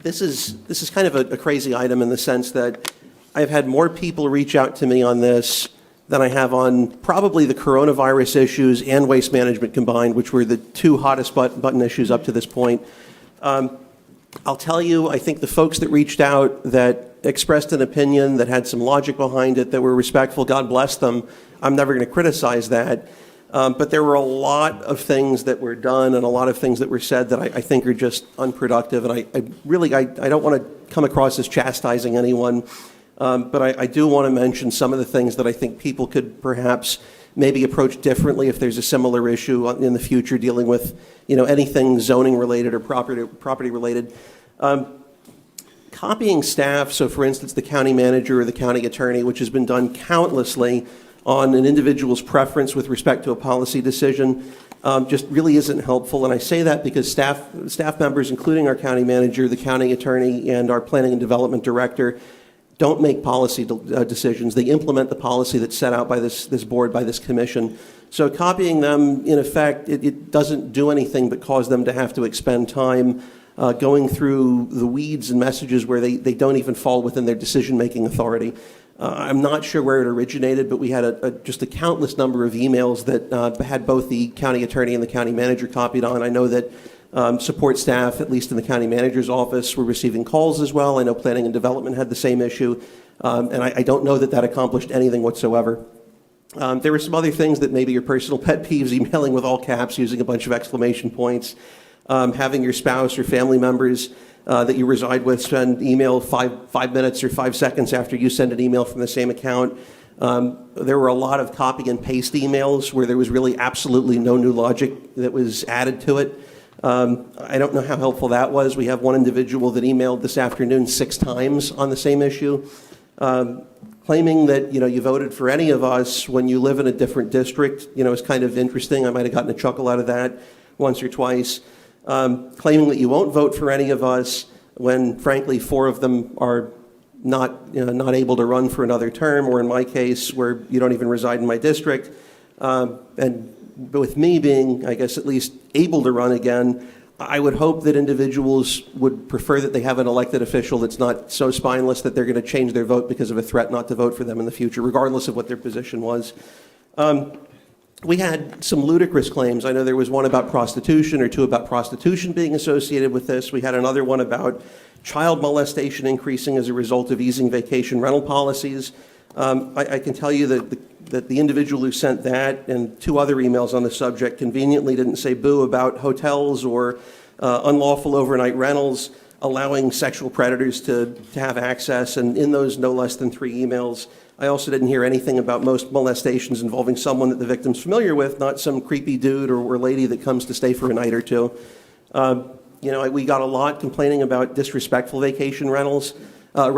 This is kind of a crazy item in the sense that I've had more people reach out to me on this than I have on probably the coronavirus issues and waste management combined, which were the two hottest button issues up to this point. I'll tell you, I think the folks that reached out that expressed an opinion that had some logic behind it, that were respectful, God bless them. I'm never going to criticize that. But there were a lot of things that were done and a lot of things that were said that I think are just unproductive. And I don't want to come across as chastising anyone. But I do want to mention some of the things that I think people could perhaps maybe approach differently if there's a similar issue in the future dealing with, anything zoning related or property related. Copying staff, so for instance, the county manager or the county attorney, which has been done countlessly on an individual's preference with respect to a policy decision, just really isn't helpful. And I say that because staff members, including our county manager, the county attorney, and our planning and development director, don't make policy decisions. They implement the policy that's set out by this board, by this commission. So copying them, in effect, it doesn't do anything but cause them to have to expend time going through the weeds and messages where they don't even fall within their decision-making authority. I'm not sure where it originated, but we had just a countless number of emails that had both the county attorney and the county manager copied on. I know that support staff, at least in the county manager's office, were receiving calls as well. I know planning and development had the same issue, and I don't know that accomplished anything whatsoever. There were some other things that maybe your personal pet peeves, emailing with all caps, using a bunch of exclamation points, having your spouse or family members that you reside with send email 5 minutes or 5 seconds after you send an email from the same account. There were a lot of copy and paste emails where there was really absolutely no new logic that was added to it. I don't know how helpful that was. We have one individual that emailed this afternoon 6 times on the same issue, claiming that you voted for any of us when you live in a different district. Is kind of interesting. I might have gotten a chuckle out of that once or twice. Claiming that you won't vote for any of us when, frankly, 4 of them are not able to run for another term, or in my case, where you don't even reside in my district, and with me being, I guess, at least able to run again, I would hope that individuals would prefer that they have an elected official that's not so spineless that they're going to change their vote because of a threat not to vote for them in the future, regardless of what their position was. We had some ludicrous claims. I know there was one about prostitution, or 2 about prostitution being associated with this. We had another one about child molestation increasing as a result of easing vacation rental policies. I can tell you that the individual who sent that and 2 other emails on the subject conveniently didn't say boo about hotels or unlawful overnight rentals allowing sexual predators to have access. And in those no less than 3 emails, I also didn't hear anything about most molestations involving someone that the victim's familiar with, not some creepy dude or lady that comes to stay for a night or 2. We got a lot complaining about disrespectful vacation renters. I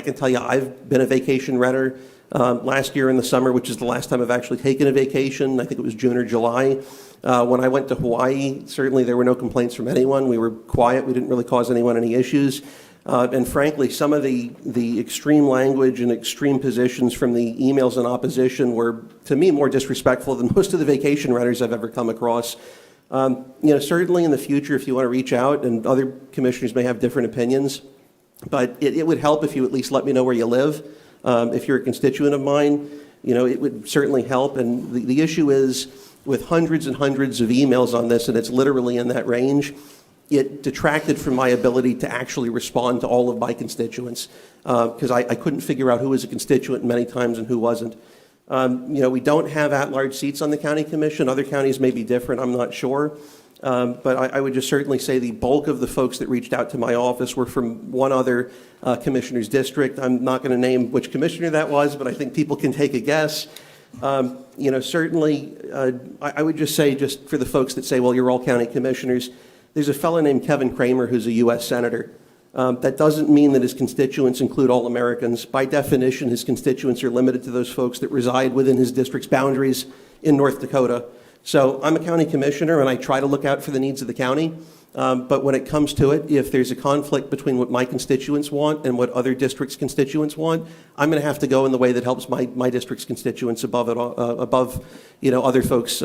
can tell you I've been a vacation renter last year in the summer, which is the last time I've actually taken a vacation. I think it was June or July. When I went to Hawaii, certainly there were no complaints from anyone. We were quiet. We didn't really cause anyone any issues. And frankly, some of the extreme language and extreme positions from the emails in opposition were, to me, more disrespectful than most of the vacation renters I've ever come across. Certainly in the future, if you want to reach out, and other commissioners may have different opinions, but it would help if you at least let me know where you live. If you're a constituent of mine, it would certainly help. And the issue is, with hundreds and hundreds of emails on this, and it's literally in that range, it detracted from my ability to actually respond to all of my constituents, because I couldn't figure out who was a constituent many times and who wasn't. We don't have at-large seats on the county commission. Other counties may be different, I'm not sure. But I would just certainly say the bulk of the folks that reached out to my office were from one other commissioner's district. I'm not going to name which commissioner that was, but I think people can take a guess. Certainly, I would just say, just for the folks that say, well, you're all county commissioners, there's a fellow named Kevin Kramer who's a U.S. Senator. That doesn't mean that his constituents include all Americans. By definition, his constituents are limited to those folks that reside within his district's boundaries in North Dakota. So I'm a county commissioner, and I try to look out for the needs of the county. But when it comes to it, if there's a conflict between what my constituents want and what other districts' constituents want, I'm going to have to go in the way that helps my district's constituents above other folks'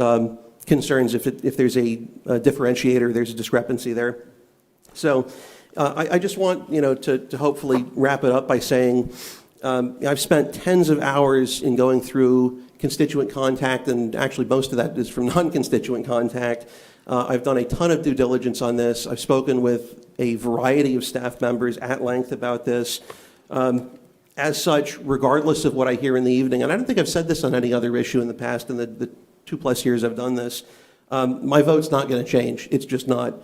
concerns if there's a differentiator, there's a discrepancy there. So I just want to hopefully wrap it up by saying I've spent tens of hours in going through constituent contact, and actually most of that is from non-constituent contact. I've done a ton of due diligence on this. I've spoken with a variety of staff members at length about this. As such, regardless of what I hear in the evening, and I don't think I've said this on any other issue in the past in the 2+ years I've done this, my vote's not going to change. It's just not.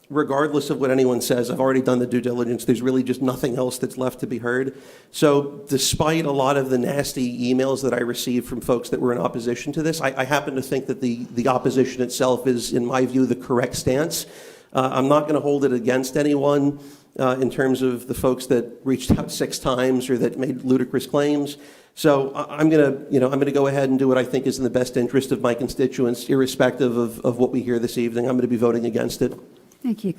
Regardless of what anyone says, I've already done the due diligence. There's really just nothing else that's left to be heard. So despite a lot of the nasty emails that I received from folks that were in opposition to this, I happen to think that the opposition itself is, in my view, the correct stance. I'm not going to hold it against anyone in terms of the folks that reached out 6 times or that made ludicrous claims. So I'm going to go ahead and do what I think is in the best interest of my constituents, irrespective of what we hear this evening. I'm going to be voting against it. Thank you,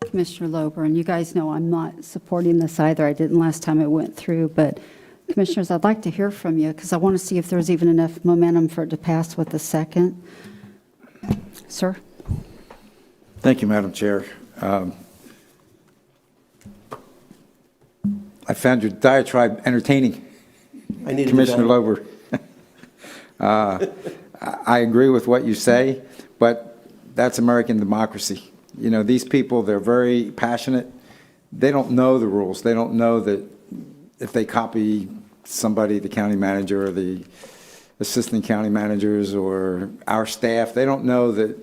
Commissioner Lober. And you guys know I'm not supporting this either. I didn't last time it went through. But, Commissioners, I'd like to hear from you because I want to see if there's even enough momentum for it to pass with the second. Sir? Thank you, Madam Chair. I found your diatribe entertaining, Commissioner Lober. I agree with what you say, but that's American democracy. These people, they're very passionate. They don't know the rules. They don't know that if they copy somebody, the county manager or the assistant county managers or our staff, they don't know that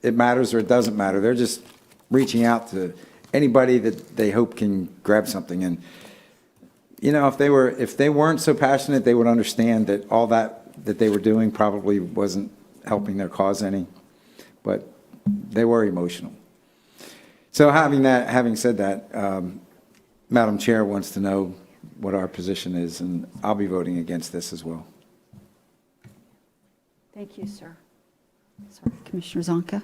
it matters or it doesn't matter. They're just reaching out to anybody that they hope can grab something. And, if they weren't so passionate, they would understand that all that they were doing probably wasn't helping their cause any. But they were emotional. So having said that, Madam Chair wants to know what our position is, and I'll be voting against this as well. Thank you, sir. Sorry, Commissioner Zonka.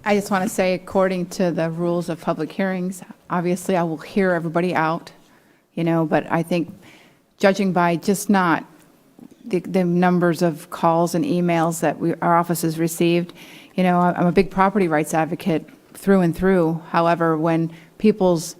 I just want to say, according to the rules of public hearings, obviously I will hear everybody out, but I think judging by just not the numbers of calls and emails that our office has received, I'm a big property rights advocate through and through. However, when people's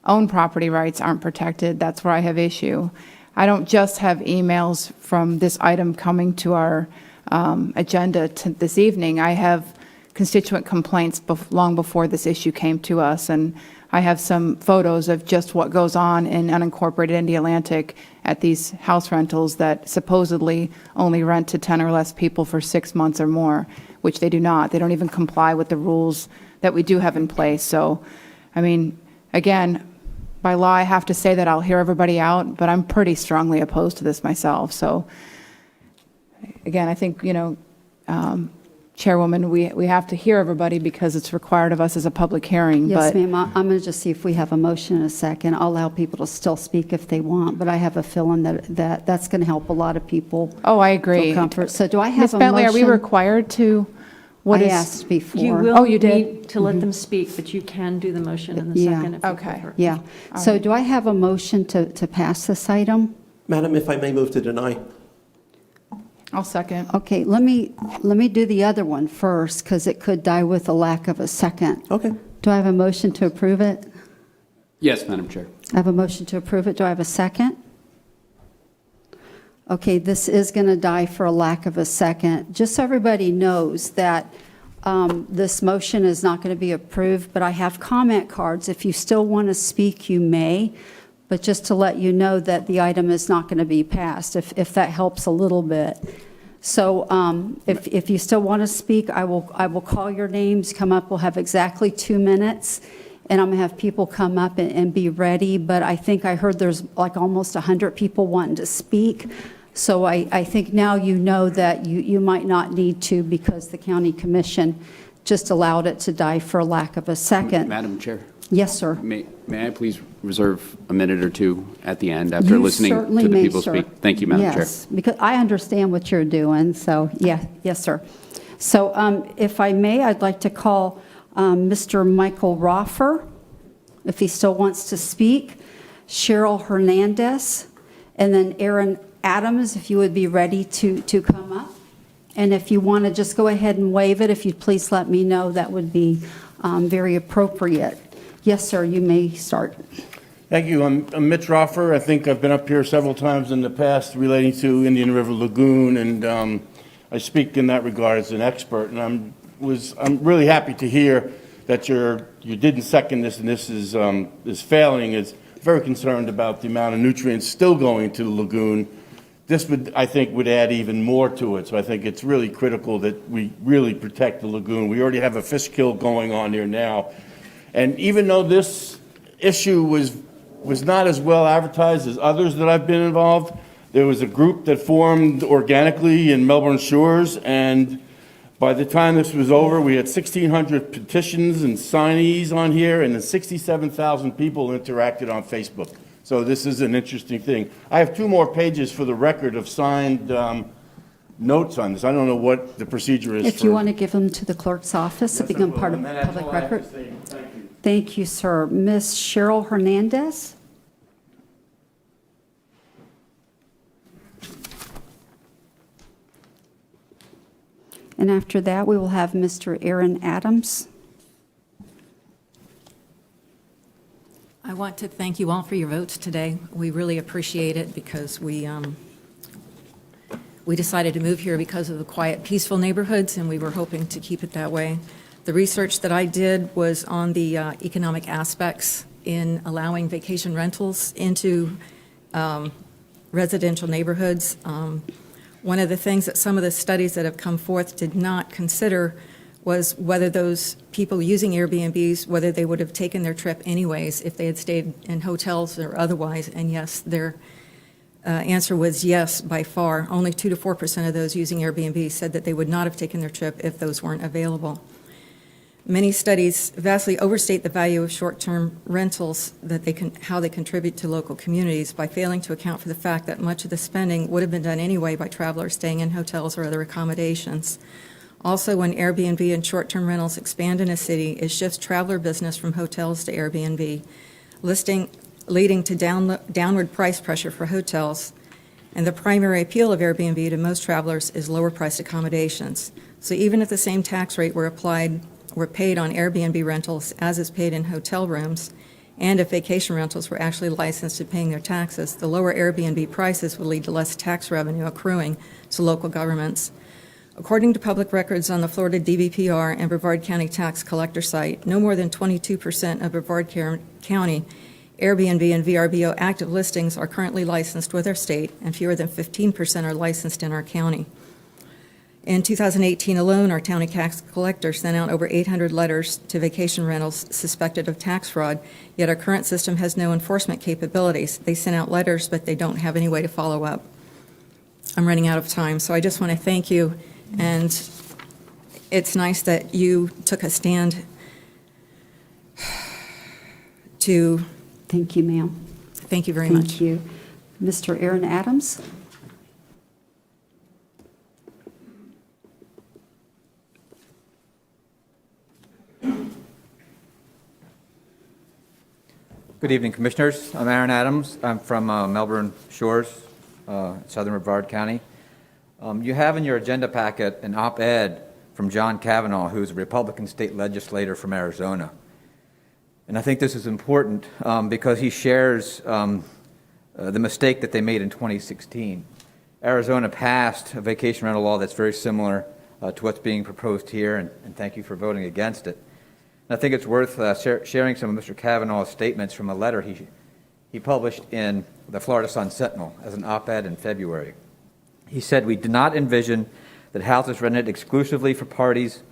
own property rights aren't protected, that's where I have issue. I don't just have emails from this item coming to our agenda this evening. I have constituent complaints long before this issue came to us, and I have some photos of just what goes on in unincorporated Indialantic at these house rentals that supposedly only rent to 10 or less people for 6 months or more, which they do not. They don't even comply with the rules that we do have in place. So, again, by law, I have to say that I'll hear everybody out, but I'm pretty strongly opposed to this myself. So, again, I think, Chairwoman, we have to hear everybody because it's required of us as a public hearing. Yes, but ma'am. I'm going to just see if we have a motion in a second. I'll allow people to still speak if they want, but I have a feeling that's going to help a lot of people. Oh, I agree. Feel comfort. So do I have Ms. a Bentley, motion? are we required to? What I is- asked before. You will Oh, you did? need to let them speak, but you can do the motion in the Yeah. second if you Okay. prefer. Yeah. So do I have a motion to pass this item? Madam, if I may move to deny. I'll second. Okay, let me do the other one first, because it could die with a lack of a second. Okay. Do I have a motion to approve it? Yes, Madam Chair. I have a motion to approve it. Do I have a second? Okay, this is going to die for a lack of a second. Just so everybody knows that this motion is not going to be approved, but I have comment cards. If you still want to speak, you may, but just to let you know that the item is not going to be passed, if that helps a little bit. So if you still want to speak, I will call your names, come up. We'll have exactly 2 minutes, and I'm going to have people come up and be ready. But I think I heard there's like almost 100 people wanting to speak. So I think now you know that you might not need to, because the county commission just allowed it to die for lack of a second. Madam Chair, Yes, sir. may I please reserve a minute or two at the end after You listening certainly to the may, people sir. speak? Thank you, Madam Chair. Yes, because I understand what you're doing, so, yes, sir. So if I may, I'd like to call Mr. Michael Roffer, if he still wants to speak, Cheryl Hernandez, and then Aaron Adams, if you would be ready to come up. And if you want to just go ahead and waive it, if you'd please let me know, that would be very appropriate. Yes, sir, you may start. Thank you. I'm Mitch Roffer. I think I've been up here several times in the past relating to Indian River Lagoon, and I speak in that regard as an expert. And I'm really happy to hear that you didn't second this, and this is failing. It's very concerned about the amount of nutrients still going to the lagoon. This I think, would add even more to it. So I think it's really critical that we really protect the lagoon. We already have a fish kill going on here now. And even though this issue was not as well advertised as others that I've been involved, there was a group that formed organically in Melbourne Shores, and by the time this was over, we had 1,600 petitions and signees on here, and then 67,000 people interacted on Facebook. So this is an interesting thing. I have 2 more pages for the record of signed notes on this. I don't know what the procedure is. If you want to give them to the clerk's office to become part of public record. Thank you. Thank you, sir. Ms. Cheryl Hernandez? And after that, we will have Mr. Aaron Adams. I want to thank you all for your votes today. We really appreciate it because we decided to move here because of the quiet, peaceful neighborhoods, and we were hoping to keep it that way. The research that I did was on the economic aspects in allowing vacation rentals into residential neighborhoods. One of the things that some of the studies that have come forth did not consider was whether those people using Airbnbs, whether they would have taken their trip anyways if they had stayed in hotels or otherwise. And yes, their answer was yes by far. Only 2 to 4% of those using Airbnb said that they would not have taken their trip if those weren't available. Many studies vastly overstate the value of short-term rentals, how they contribute to local communities by failing to account for the fact that much of the spending would have been done anyway by travelers staying in hotels or other accommodations. Also, when Airbnb and short-term rentals expand in a city, it shifts traveler business from hotels to Airbnb, leading to downward price pressure for hotels. And the primary appeal of Airbnb to most travelers is lower-priced accommodations. So even if the same tax rate were paid on Airbnb rentals as is paid in hotel rooms, and if vacation rentals were actually licensed and paying their taxes, the lower Airbnb prices would lead to less tax revenue accruing to local governments. According to public records on the Florida DBPR and Brevard County Tax Collector site, no more than 22% of Brevard County Airbnb and VRBO active listings are currently licensed with our state, and fewer than 15% are licensed in our county. In 2018 alone, our county tax collector sent out over 800 letters to vacation rentals suspected of tax fraud, yet our current system has no enforcement capabilities. They send out letters, but they don't have any way to follow up. I'm running out of time, so I just want to thank you. And it's nice that you took a stand to. Thank you, ma'am. Thank you very much. Thank you. Mr. Aaron Adams? Good evening, Commissioners. I'm Aaron Adams. I'm from Melbourne Shores, southern Brevard County. You have in your agenda packet an op-ed from John Kavanaugh, who's a Republican state legislator from Arizona. And I think this is important because he shares the mistake that they made in 2016. Arizona passed a vacation rental law that's very similar to what's being proposed here, and thank you for voting against it. And I think it's worth sharing some of Mr. Kavanaugh's statements from a letter he published in the Florida Sun-Sentinel as an op-ed in February. He said, "We did not envision that houses rented exclusively for parties,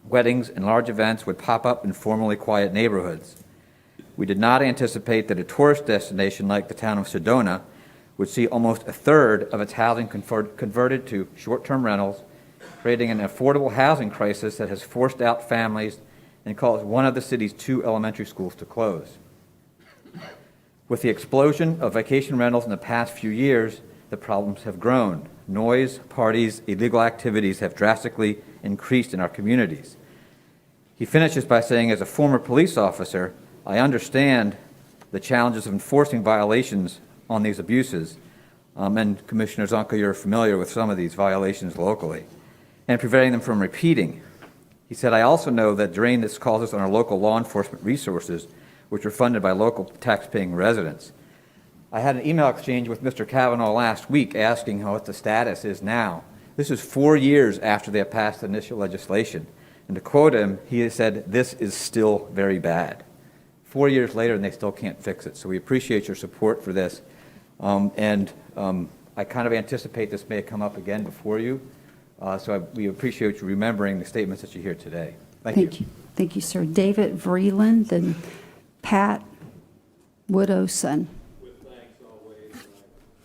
weddings, and large events would pop up in formerly quiet neighborhoods. We did not anticipate that a tourist destination like the town of Sedona would see almost a third of its housing converted to short-term rentals, creating an affordable housing crisis that has forced out families and caused one of the city's 2 elementary schools to close. With the explosion of vacation rentals in the past few years, the problems have grown. Noise, parties, illegal activities have drastically increased in our communities." He finishes by saying, "As a former police officer, I understand the challenges of enforcing violations on these abuses." And Commissioner Zonka, you're familiar with some of these violations locally, and preventing them from repeating. He said, "I also know that drain this causes on our local law enforcement resources, which are funded by local tax-paying residents." I had an email exchange with Mr. Kavanaugh last week asking what the status is now. This is 4 years after they have passed the initial legislation. And to quote him, he said, "This is still very bad." 4 years later, and they still can't fix it. So we appreciate your support for this. I kind of anticipate this may come up again before you. We appreciate you remembering the statements that you hear today. Thank you. Thank you, sir. David Vreeland and Pat Widowson.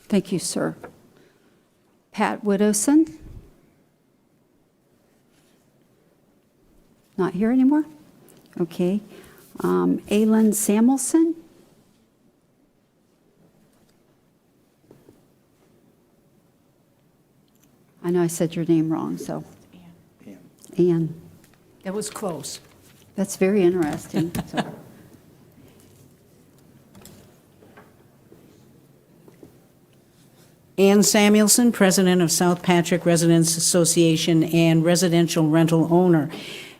Thank you, sir. Pat Widowson? Not here anymore? Okay. Aylin Samuelson? I know I said your name wrong, so. Ann. That was close. That's very interesting. So. Ann Samuelson, President of South Patrick Residents Association and residential rental owner.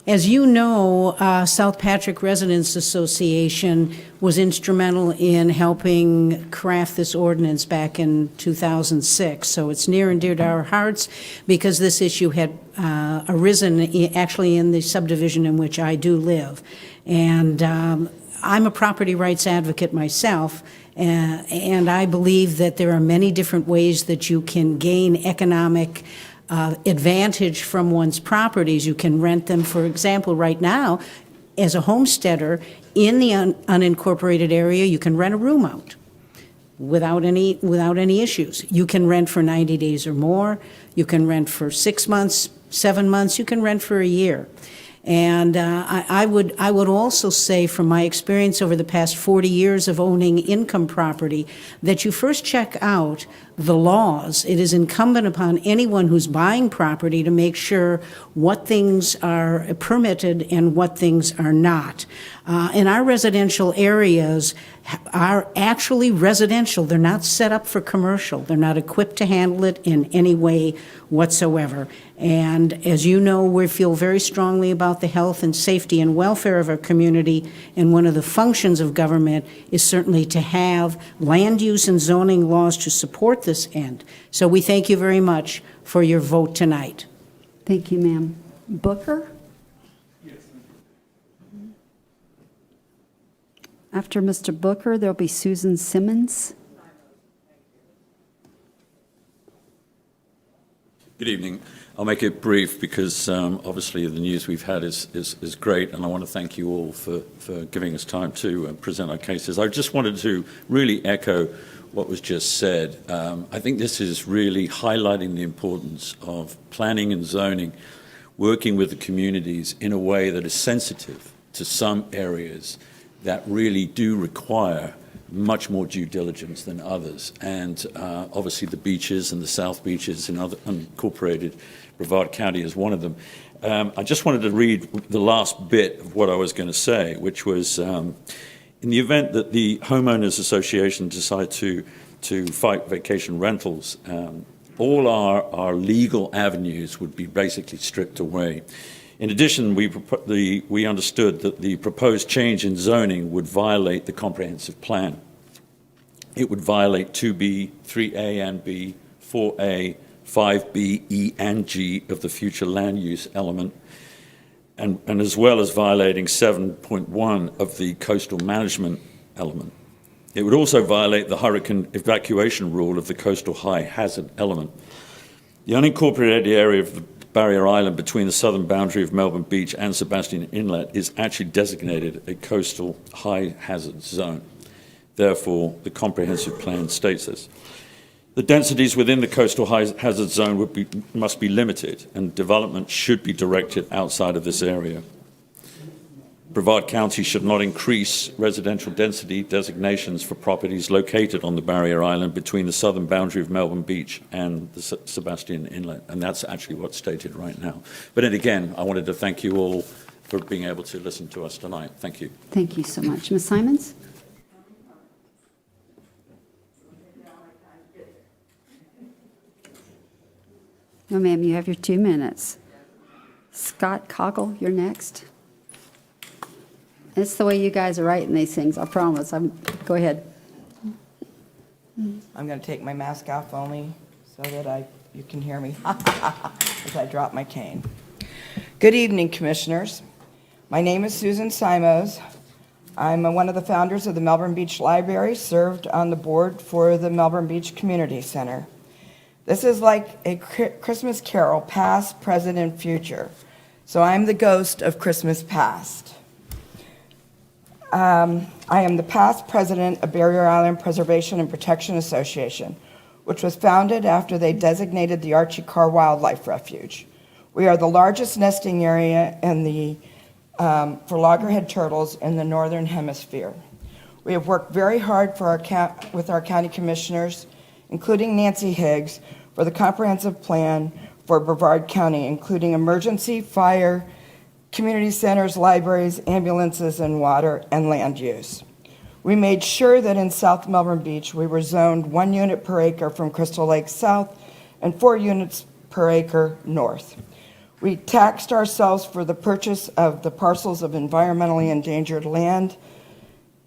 As you know, South Patrick Residents Association was instrumental in helping craft this ordinance back in 2006. So it's near and dear to our hearts because this issue had arisen actually in the subdivision in which I do live. And I'm a property rights advocate myself, and I believe that there are many different ways that you can gain economic advantage from one's properties. You can rent them, for example, right now, as a homesteader in the unincorporated area, you can rent a room out without any issues. You can rent for 90 days or more. You can rent for 6 months, 7 months. You can rent for a year. And I would also say from my experience over the past 40 years of owning income property that you first check out the laws. It is incumbent upon anyone who's buying property to make sure what things are permitted and what things are not. And our residential areas are actually residential. They're not set up for commercial. They're not equipped to handle it in any way whatsoever. And as you know, we feel very strongly about the health and safety and welfare of our community, and one of the functions of government is certainly to have land use and zoning laws to support this end. So we thank you very much for your vote tonight. Thank you, ma'am. Booker? After Mr. Booker, there'll be Susan Simmons. Good evening. I'll make it brief because obviously the news we've had is great, and I want to thank you all for giving us time to present our cases. I just wanted to really echo what was just said. I think this is really highlighting the importance of planning and zoning working with the communities in a way that is sensitive to some areas that really do require much more due diligence than others. And obviously the beaches and the South Beaches in other unincorporated Brevard County is one of them. I just wanted to read the last bit of what I was going to say, which was in the event that the Homeowners Association decide to fight vacation rentals, all our legal avenues would be basically stripped away. In addition, we understood that the proposed change in zoning would violate the comprehensive plan. It would violate 2B, 3A and B, 4A, 5B, E, and G of the future land use element, and as well as violating 7.1 of the coastal management element. It would also violate the hurricane evacuation rule of the coastal high hazard element. The unincorporated area of the Barrier Island between the southern boundary of Melbourne Beach and Sebastian Inlet is actually designated a coastal high hazard zone. Therefore, the comprehensive plan states this. The densities within the coastal high hazard zone must be limited, and development should be directed outside of this area. Brevard County should not increase residential density designations for properties located on the Barrier Island between the southern boundary of Melbourne Beach and the Sebastian Inlet, and that's actually what's stated right now. But then again, I wanted to thank you all for being able to listen to us tonight. Thank you. Thank you so much. Ms. Simons? No, ma'am, you have your 2 minutes. Scott Coggle, you're next. It's the way you guys are writing these things, I promise. Go ahead. I'm going to take my mask off only so that you can hear me as I drop my cane. Good evening, Commissioners. My name is Susan Simos. I'm one of the founders of the Melbourne Beach Library, served on the board for the Melbourne Beach Community Center. This is like a Christmas carol, past, present, and future. So I'm the ghost of Christmas past. I am the past president of Barrier Island Preservation and Protection Association, which was founded after they designated the Archie Carr Wildlife Refuge. We are the largest nesting area for loggerhead turtles in the Northern Hemisphere. We have worked very hard with our county commissioners, including Nancy Higgs, for the comprehensive plan for Brevard County, including emergency, fire, community centers, libraries, ambulances, and water and land use. We made sure that in South Melbourne Beach, we were zoned 1 unit per acre from Crystal Lake South and 4 units per acre north. We taxed ourselves for the purchase of the parcels of environmentally endangered land,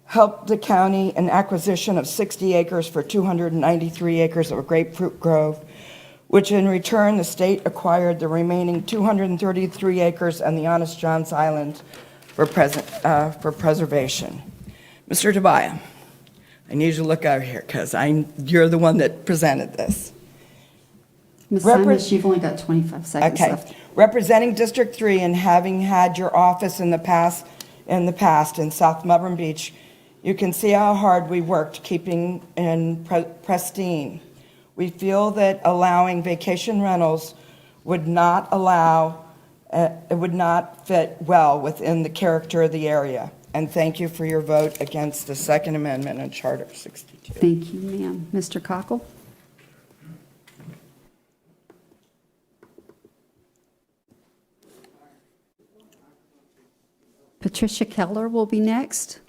helped the county in acquisition of 60 acres for 293 acres of a grapefruit grove, which in return the state acquired the remaining 233 acres on the Honest John's Island for preservation. Mr. Tobiah, I need you to look over here because you're the one that presented this. Ms. Simons, you've only got 25 seconds left. Representing District 3 and having had your office in the past in South Melbourne Beach, you can see how hard we worked keeping in pristine. We feel that allowing vacation rentals would not fit well within the character of the area. And thank you for your vote against the Second Amendment and Charter 62. Thank you, ma'am. Mr. Cockle? Patricia Keller will be next.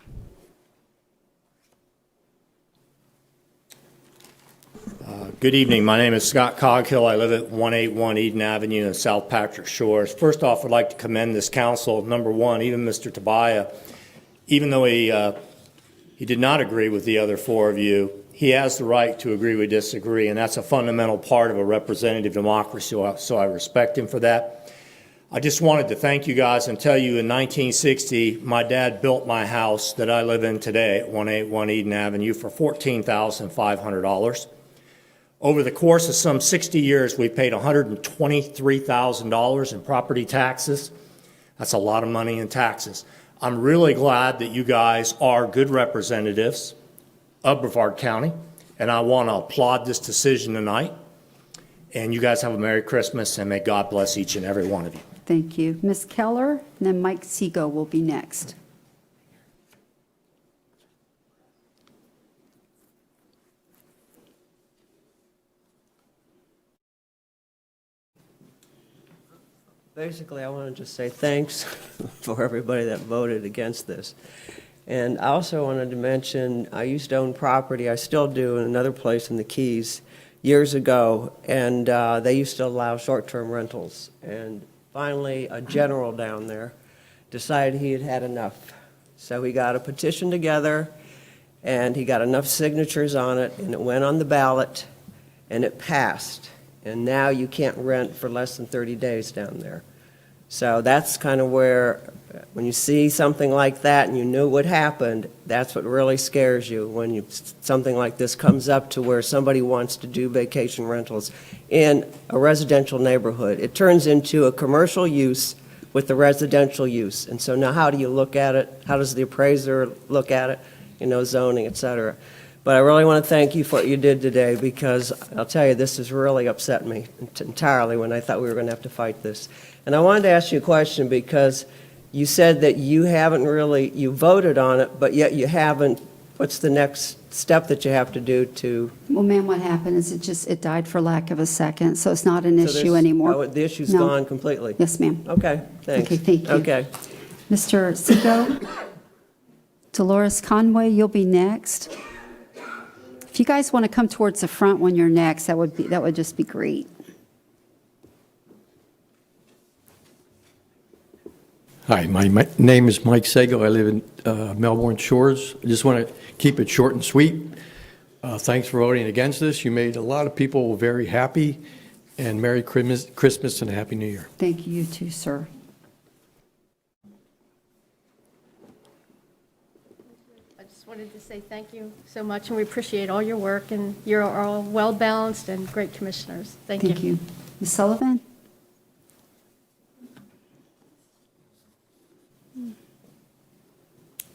Good evening. My name is Scott Coghill. I live at 181 Eden Avenue in South Patrick Shores. First off, I'd like to commend this council. Number one, even Mr. Tobiah, even though he did not agree with the other 4 of you, he has the right to agree we disagree, and that's a fundamental part of a representative democracy, so I respect him for that. I just wanted to thank you guys and tell you in 1960, my dad built my house that I live in today at 181 Eden Avenue for $14,500. Over the course of some 60 years, we paid $123,000 in property taxes. That's a lot of money in taxes. I'm really glad that you guys are good representatives of Brevard County, and I want to applaud this decision tonight. And you guys have a Merry Christmas, and may God bless each and every one of you. Thank you. Ms. Keller, and then Mike Seego will be next. Basically, I want to just say thanks for everybody that voted against this. And I also wanted to mention, I used to own property, I still do, in another place in the Keys years ago, and they used to allow short-term rentals. And finally, a general down there decided he had had enough. So he got a petition together, and he got enough signatures on it, and it went on the ballot, and it passed. And now you can't rent for less than 30 days down there. So that's kind of where, when you see something like that and you knew what happened, that's what really scares you, when something like this comes up to where somebody wants to do vacation rentals in a residential neighborhood. It turns into a commercial use with the residential use. And so now how do you look at it? How does the appraiser look at it? Zoning, et cetera. But I really want to thank you for what you did today, because I'll tell you, this has really upset me entirely when I thought we were going to have to fight this. And I wanted to ask you a question, because you said that you voted on it, but yet you haven't. What's the next step that you have to do to? Well, ma'am, what happened is it died for lack of a second, so it's not an issue anymore. Oh, the issue's No. gone completely? Yes, ma'am. Okay, thanks. Okay, thank you. Okay. Mr. Seego, Dolores Conway, you'll be next. If you guys want to come towards the front when you're next, that would just be great. Hi, my name is Mike Sago. I live in Melbourne Shores. I just want to keep it short and sweet. Thanks for voting against this. You made a lot of people very happy, and Merry Christmas and a Happy New Year. Thank you, you too, sir. I just wanted to say thank you so much, and we appreciate all your work, and you're all well-balanced and great commissioners. Thank you. Thank you. Ms. Sullivan?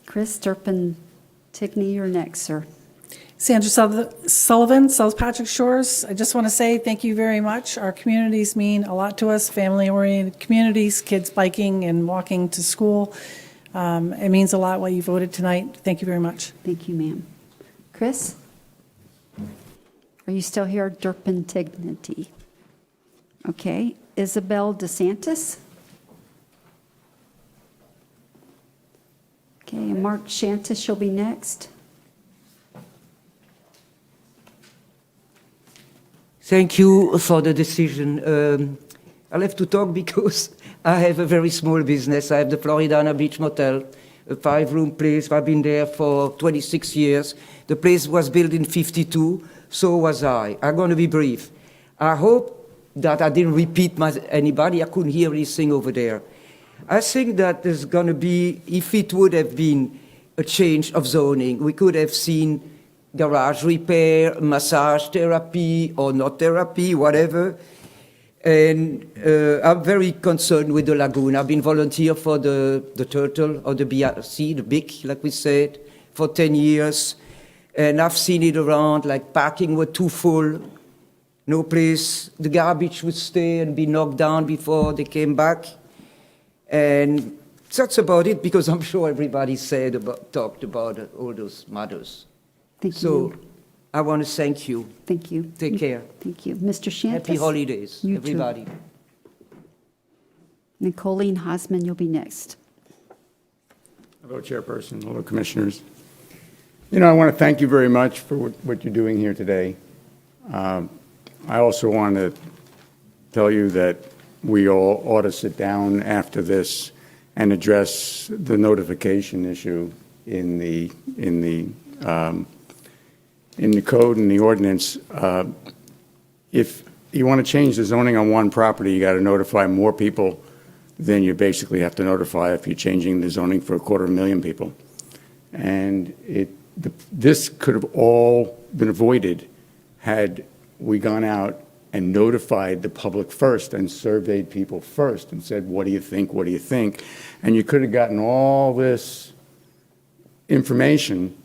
Chris Turpin-Tigney, you're next, sir. Sandra Sullivan, South Patrick Shores. I just want to say thank you very much. Our communities mean a lot to us, family-oriented communities, kids biking and walking to school. It means a lot what you voted tonight. Thank you very much. Thank you, ma'am. Chris? Are you still here? Turpin-Tigney. Okay. Isabel DeSantis? Okay, and Mark Shantis, you'll be next. Thank you for the decision. I'll have to talk because I have a very small business. I have the Floridana Beach Motel, a 5-room place. I've been there for 26 years. The place was built in '52, so was I. I'm going to be brief. I hope that I didn't repeat anybody. I couldn't hear anything over there. I think that there's going to be, if it would have been a change of zoning, we could have seen garage repair, massage therapy, or not therapy, whatever. And I'm very concerned with the lagoon. I've been volunteer for the turtle, or the BRC, the big, like we said, for 10 years. And I've seen it around, like parking were too full, no place. The garbage would stay and be knocked down before they came back. And that's about it, because I'm sure everybody talked about all those matters. Thank you. So I want to thank you. Thank you. Take care. Thank you. Mr. Shantis? Happy holidays, You everybody. too. And Colleen Hosman, you'll be next. Hello, Chairperson, hello, Commissioners. I want to thank you very much for what you're doing here today. I also want to tell you that we all ought to sit down after this and address the notification issue in the code and the ordinance. If you want to change the zoning on one property, you got to notify more people than you basically have to notify if you're changing the zoning for 250,000 people. And this could have all been avoided had we gone out and notified the public first and surveyed people first and said, what do you think, what do you think? And you could have gotten all this information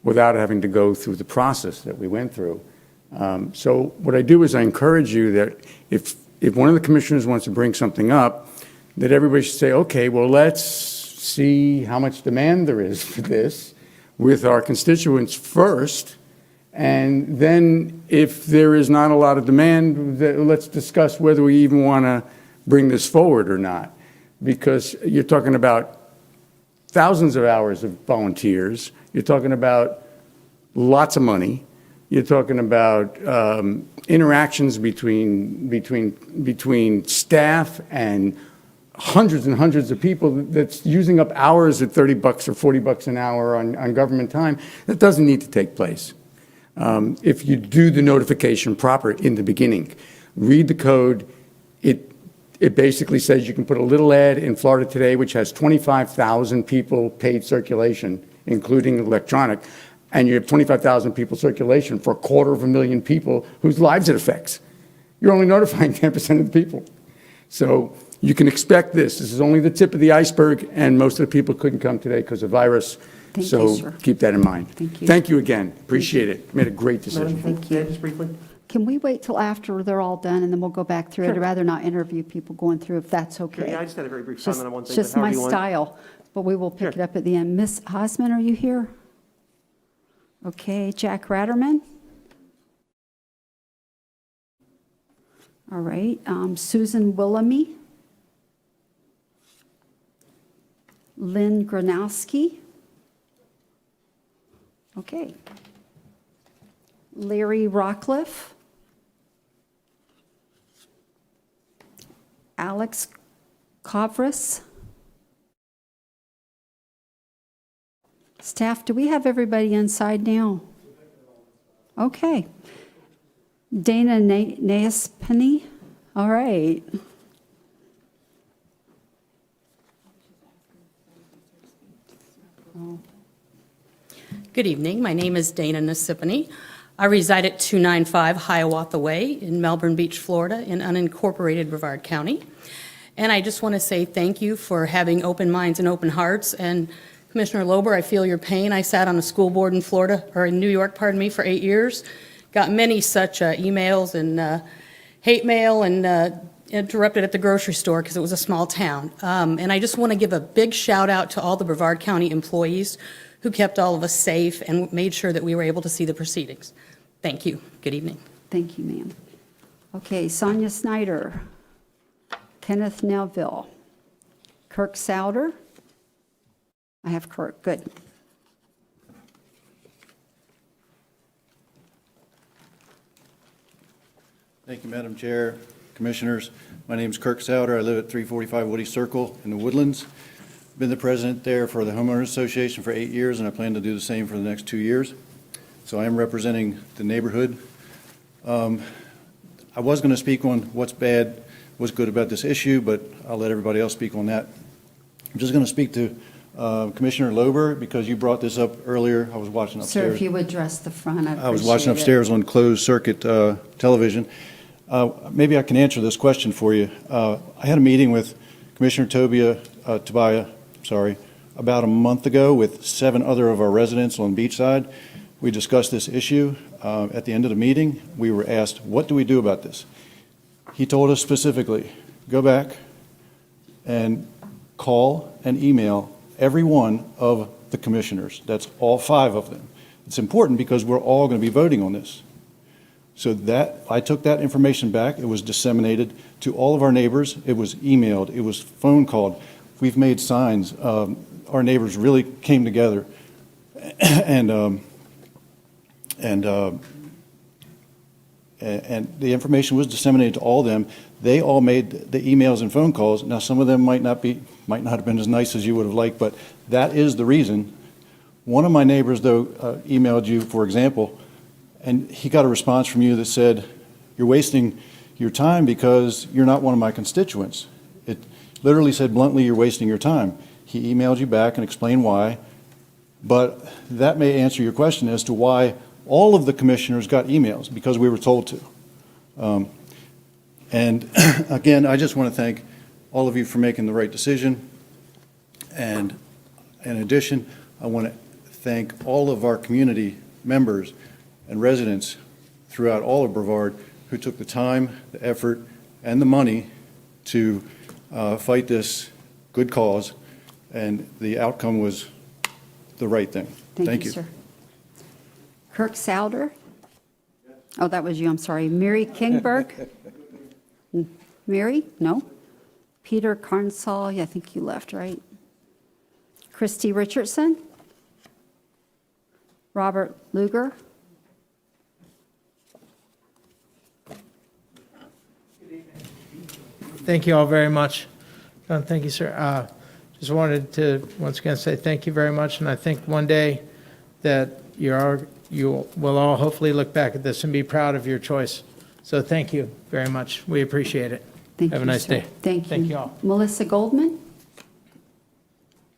without having to go through the process that we went through. So what I do is I encourage you that if one of the commissioners wants to bring something up, that everybody should say, okay, well, let's see how much demand there is for this with our constituents first. And then if there is not a lot of demand, let's discuss whether we even want to bring this forward or not. Because you're talking about thousands of hours of volunteers. You're talking about lots of money. You're talking about interactions between staff and hundreds of people that's using up hours at $30 or $40 an hour on government time. That doesn't need to take place. If you do the notification proper in the beginning, read the code, it basically says you can put a little ad in Florida Today, which has 25,000 people paid circulation, including electronic, and you have 25,000 people circulation for 250,000 people whose lives it affects. You're only notifying 10% of the people. So you can expect this. This is only the tip of the iceberg, and most of the people couldn't come today because of virus. Thank so you, sir. Keep that in mind. Thank you. Thank you again. Appreciate it. Made a great decision. Madam, Thank you. just briefly? Can we wait till after they're all done, and then we'll go back through it? I'd rather not interview people going through, if that's okay. Yeah, I just had a very brief Just- comment on one thing. Just but however my you want. style, but we will pick it up at the end. Ms. Osmond, are you here? Okay, Jack Ratterman? All right, Susan Willamy? Lynn Gronowski? Okay. Larry Rockcliffe? Alex Kovris? Staff, do we have everybody inside now? Okay. Dana Naespany? All right. Good evening. My name is Dana Naespany. I reside at 295 Hiawatha Way in Melbourne Beach, Florida, in unincorporated Brevard County. And I just want to say thank you for having open minds and open hearts. And Commissioner Lober, I feel your pain. I sat on a school board in Florida, or in New York, pardon me, for 8 years. Got many such emails and hate mail and interrupted at the grocery store because it was a small town. And I just want to give a big shout out to all the Brevard County employees who kept all of us safe and made sure that we were able to see the proceedings. Thank you. Good evening. Thank you, ma'am. Okay, Sonia Snyder, Kenneth Neville, Kirk Souder. I have Kirk, good. Thank you, Madam Chair, Commissioners. My name is Kirk Souder. I live at 345 Woody Circle in the Woodlands. Been the president there for the Homeowners Association for 8 years, and I plan to do the same for the next 2 years. So I am representing the neighborhood. I was going to speak on what's bad, what's good about this issue, but I'll let everybody else speak on that. I'm just going to speak to Commissioner Lober because you brought this up earlier. I was watching upstairs. Sir, if you would address the front, I was watching upstairs on closed circuit television. Maybe I can answer this question for you. I had a meeting with Commissioner Tobias, about a month ago with 7 other of our residents on Beachside. We discussed this issue. At the end of the meeting, we were asked, what do we do about this? He told us specifically, go back and call and email every one of the commissioners. That's all 5 of them. It's important because we're all going to be voting on this. So that I took that information back. It was disseminated to all of our neighbors. It was emailed. It was phone called. We've made signs. Our neighbors really came together, and the information was disseminated to all of them. They all made the emails and phone calls. Now, some of them might not have been as nice as you would have liked, but that is the reason. One of my neighbors, though, emailed you, for example, and he got a response from you that said, you're wasting your time because you're not one of my constituents. It literally said bluntly, you're wasting your time. He emailed you back and explained why, but that may answer your question as to why all of the commissioners got emails, because we were told to. And again, I just want to thank all of you for making the right decision. And in addition, I want to thank all of our community members and residents throughout all of Brevard who took the time, the effort, and the money to fight this good cause, and the outcome was the right thing. Thank you, sir. Kirk Souder? Oh, that was you, I'm sorry. Mary Kingberg? Mary? No? Peter Carnsall, yeah, I think you left, right? Christy Richardson? Robert Luger? Thank you all very much. Thank you, sir. Just wanted to once again say thank you very much, and I think one day that you will all hopefully look back at this and be proud of your choice. So thank you very much. We appreciate it. Have a nice day. Thank you. Thank you all. Melissa Goldman?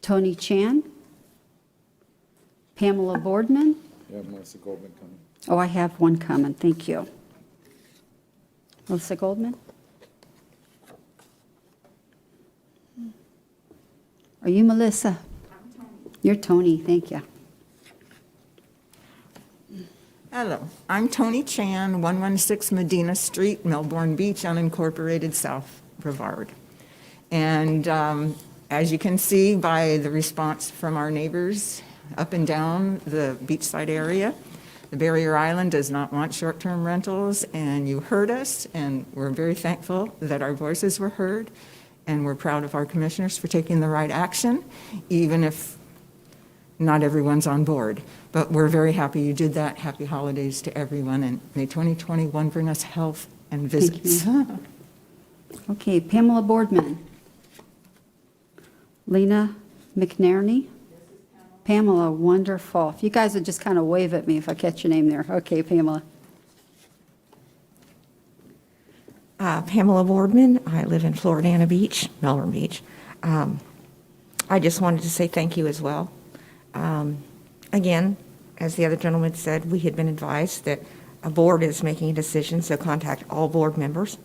Tony Chan? Pamela Boardman? Yeah, Melissa Goldman coming. Oh, I have one coming. Thank you. Melissa Goldman? Are you Melissa? You're Tony. Thank you. Hello, I'm Tony Chan, 116 Medina Street, Melbourne Beach, unincorporated South Brevard. And as you can see by the response from our neighbors up and down the beachside area, the Barrier Island does not want short-term rentals, and you heard us, and we're very thankful that our voices were heard, and we're proud of our commissioners for taking the right action, even if not everyone's on board. But we're very happy you did that. Happy holidays to everyone, and may 2021 bring us health and visits. Okay, Pamela Boardman. Lena McNerney. Pamela, wonderful. If you guys would just kind of wave at me if I catch your name there. Okay, Pamela. Pamela Boardman. I live in Floridana Beach, Melbourne Beach. I just wanted to say thank you as well. Again, as the other gentleman said, we had been advised that a board is making a decision, so contact all board members,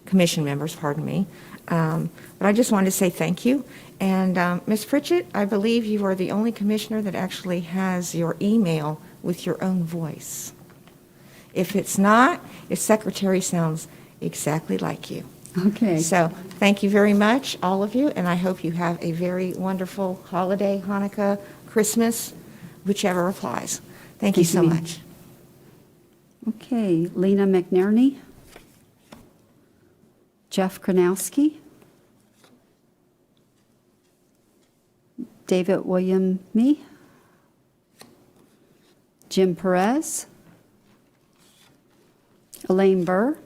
commission members, pardon me. But I just wanted to say thank you. And Ms. Pritchett, I believe you are the only commissioner that actually has your email with your own voice. If it's not, your secretary sounds exactly like you. Okay. So thank you very much, all of you, and I hope you have a very wonderful holiday, Hanukkah, Christmas, whichever applies. Thank you so much. Okay, Lena McNerney. Jeff Kronowski. David William Me. Jim Perez. Elaine Burr.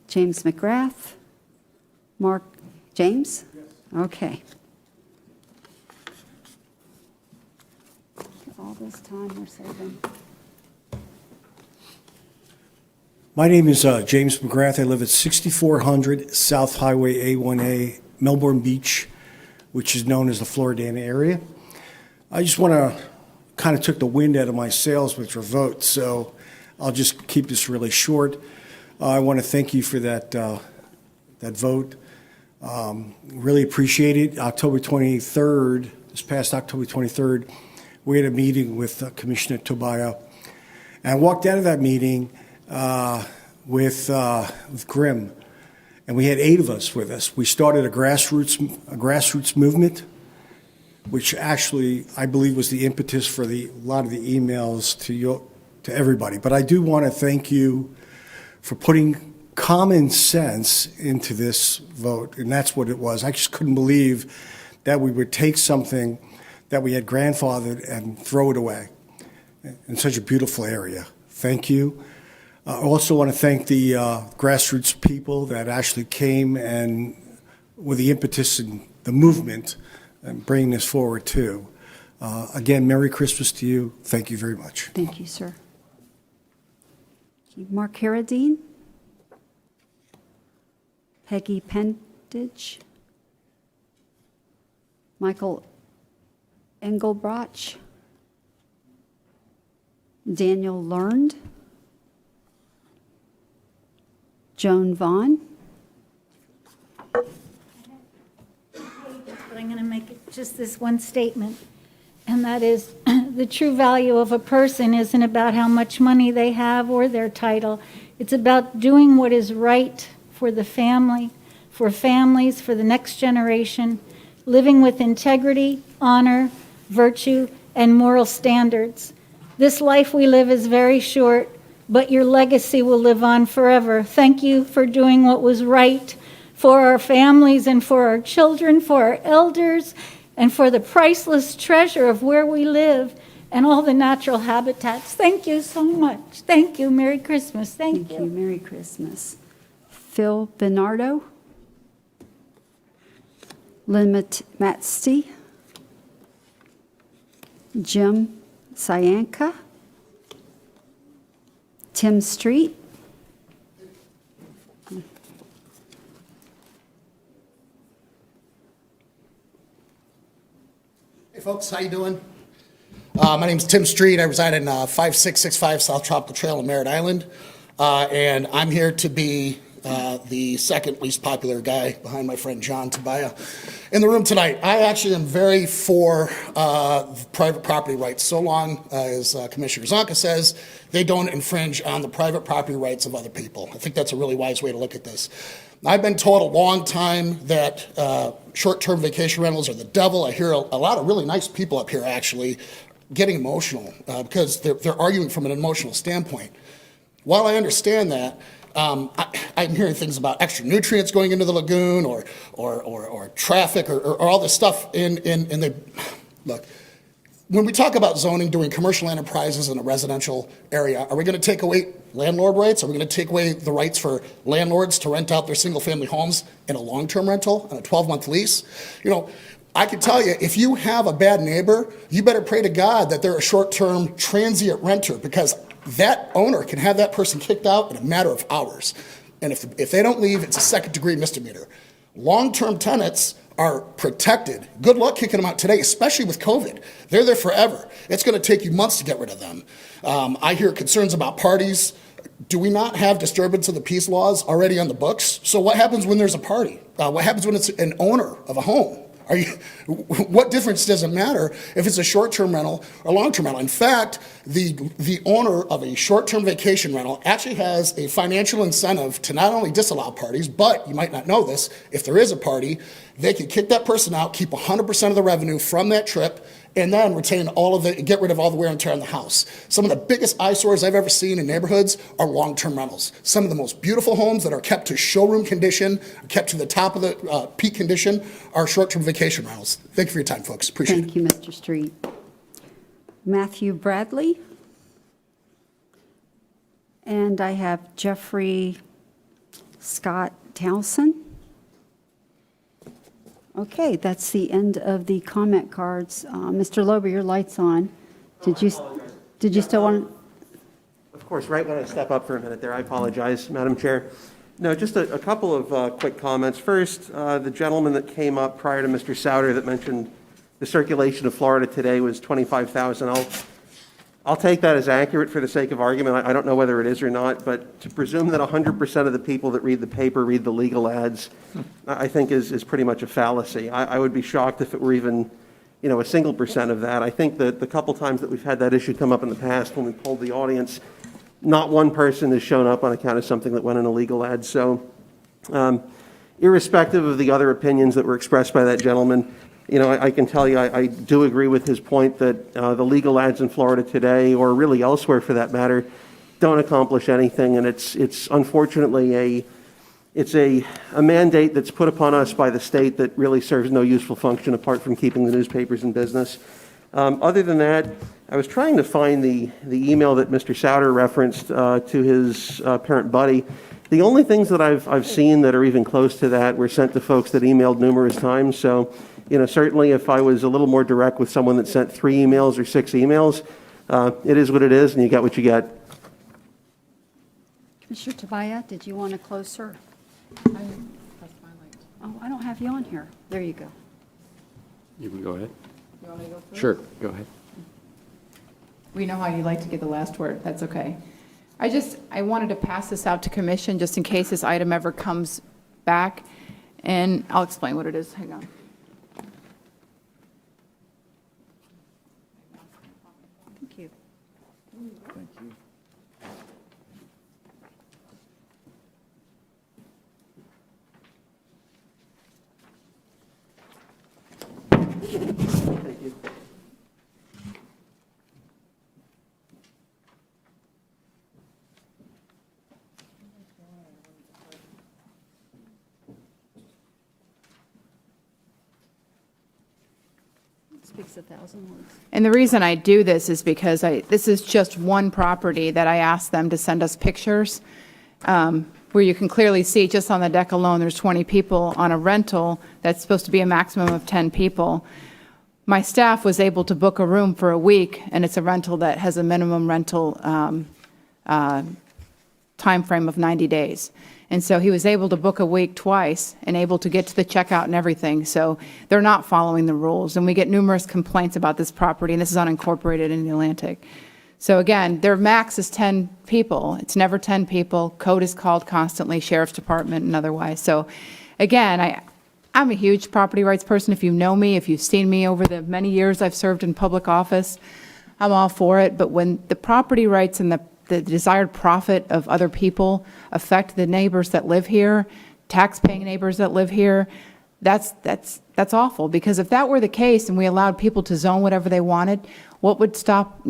James McGrath. Mark James? Okay. All this time we're saving. My name is James McGrath. I live at 6400 South Highway A1A, Melbourne Beach, which is known as the Floridana area. I just want to kind of took the wind out of my sails with your vote, so I'll just keep this really short. I want to thank you for that vote. Really appreciate it. October 23rd, this past October 23rd, we had a meeting with Commissioner Tobias, and I walked out of that meeting with Grimm, and we had 8 of us with us. We started a grassroots movement, which actually I believe was the impetus for a lot of the emails to everybody. But I do want to thank you for putting common sense into this vote, and that's what it was. I just couldn't believe that we would take something that we had grandfathered and throw it away in such a beautiful area. Thank you. I also want to thank the grassroots people that actually came and with the impetus and the movement and bringing this forward too. Again, Merry Christmas to you. Thank you very much. Thank you, sir. Mark Carradine. Peggy Pendage. Michael Engelbroch. Daniel Learned. Joan Vaughn. But I'm going to make it just this one statement, and that is the true value of a person isn't about how much money they have or their title. It's about doing what is right for the family, for families, for the next generation, living with integrity, honor, virtue, and moral standards. This life we live is very short, but your legacy will live on forever. Thank you for doing what was right for our families and for our children, for our elders, and for the priceless treasure of where we live and all the natural habitats. Thank you so much. Thank you. Merry Christmas. Thank you. Merry Christmas. Phil Bernardo. Lynn Matsty. Jim Syanka. Tim Street. Hey folks, how you doing? My name's Tim Street. I reside in 5665 South Tropical Trail in Merritt Island, and I'm here to be the second least popular guy behind my friend John Tobiah in the room tonight. I actually am very for private property rights, so long as Commissioner Zonka says they don't infringe on the private property rights of other people. I think that's a really wise way to look at this. I've been told a long time that short-term vacation rentals are the devil. I hear a lot of really nice people up here actually getting emotional because they're arguing from an emotional standpoint. While I understand that, I'm hearing things about extra nutrients going into the lagoon or traffic or all this stuff in the look. When we talk about zoning, doing commercial enterprises in a residential area, are we going to take away landlord rights? Are we going to take away the rights for landlords to rent out their single-family homes in a long-term rental on a 12-month lease? You know, I can tell you, if you have a bad neighbor, you better pray to God that they're a short-term transient renter, because that owner can have that person kicked out in a matter of hours. And if they don't leave, it's a second-degree misdemeanor. Long-term tenants are protected. Good luck kicking them out today, especially with COVID. They're there forever. It's going to take you months to get rid of them. I hear concerns about parties. Do we not have disturbance of the peace laws already on the books? So what happens when there's a party? What happens when it's an owner of a home? What difference does it matter if it's a short-term rental or long-term rental? In fact, the owner of a short-term vacation rental actually has a financial incentive to not only disallow parties, but you might not know this, if there is a party, they can kick that person out, keep 100% of the revenue from that trip, and then retain get rid of all the wear and tear on the house. Some of the biggest eyesores I've ever seen in neighborhoods are long-term rentals. Some of the most beautiful homes that are kept to showroom condition, kept to the top of the peak condition, are short-term vacation rentals. Thank you for your time, folks. Appreciate it. Thank you, Mr. Street. Matthew Bradley. And I have Jeffrey Scott Townsend. Okay, that's the end of the comment cards. Mr. Lober, your light's on. Did you still want? Of course, right when I step up for a minute there, I apologize, Madam Chair. No, just a couple of quick comments. First, the gentleman that came up prior to Mr. Souter that mentioned the circulation of Florida today was 25,000. I'll take that as accurate for the sake of argument. I don't know whether it is or not, but to presume that 100% of the people that read the paper read the legal ads, I think is pretty much a fallacy. I would be shocked if it were even, a single percent of that. I think that the couple times that we've had that issue come up in the past when we polled the audience, not one person has shown up on account of something that went in a legal ad. So irrespective of the other opinions that were expressed by that gentleman, I can tell you I do agree with his point that the legal ads in Florida today, or really elsewhere for that matter, don't accomplish anything. And it's unfortunately a mandate that's put upon us by the state that really serves no useful function apart from keeping the newspapers in business. Other than that, I was trying to find the email that Mr. Souter referenced to his parent buddy. The only things that I've seen that are even close to that were sent to folks that emailed numerous times. So, certainly if I was a little more direct with someone that sent 3 emails or 6 emails, it is what it is, and you get what you get. Commissioner Tobiah, did you want to close, sir? Oh, I don't have you on here. There you go. You can go ahead. You want me to go first? Sure, go ahead. We know how you like to get the last word. That's okay. I wanted to pass this out to commission just in case this item ever comes back, and I'll explain what it is. Hang on. Thank you. Thank you. Thank you. Speaks 1,000 words. And the reason I do this is because this is just one property that I asked them to send us pictures, where you can clearly see just on the deck alone, there's 20 people on a rental that's supposed to be a maximum of 10 people. My staff was able to book a room for a week, and it's a rental that has a minimum rental time frame of 90 days. And so he was able to book a week twice and able to get to the checkout and everything. So they're not following the rules. And we get numerous complaints about this property, and this is unincorporated in the Atlantic. So again, their max is 10 people. It's never 10 people. Code is called constantly, Sheriff's Department and otherwise. So again, I'm a huge property rights person. If you know me, if you've seen me over the many years I've served in public office, I'm all for it. But when the property rights and the desired profit of other people affect the neighbors that live here, tax-paying neighbors that live here, that's awful. Because if that were the case and we allowed people to zone whatever they wanted, what would stop,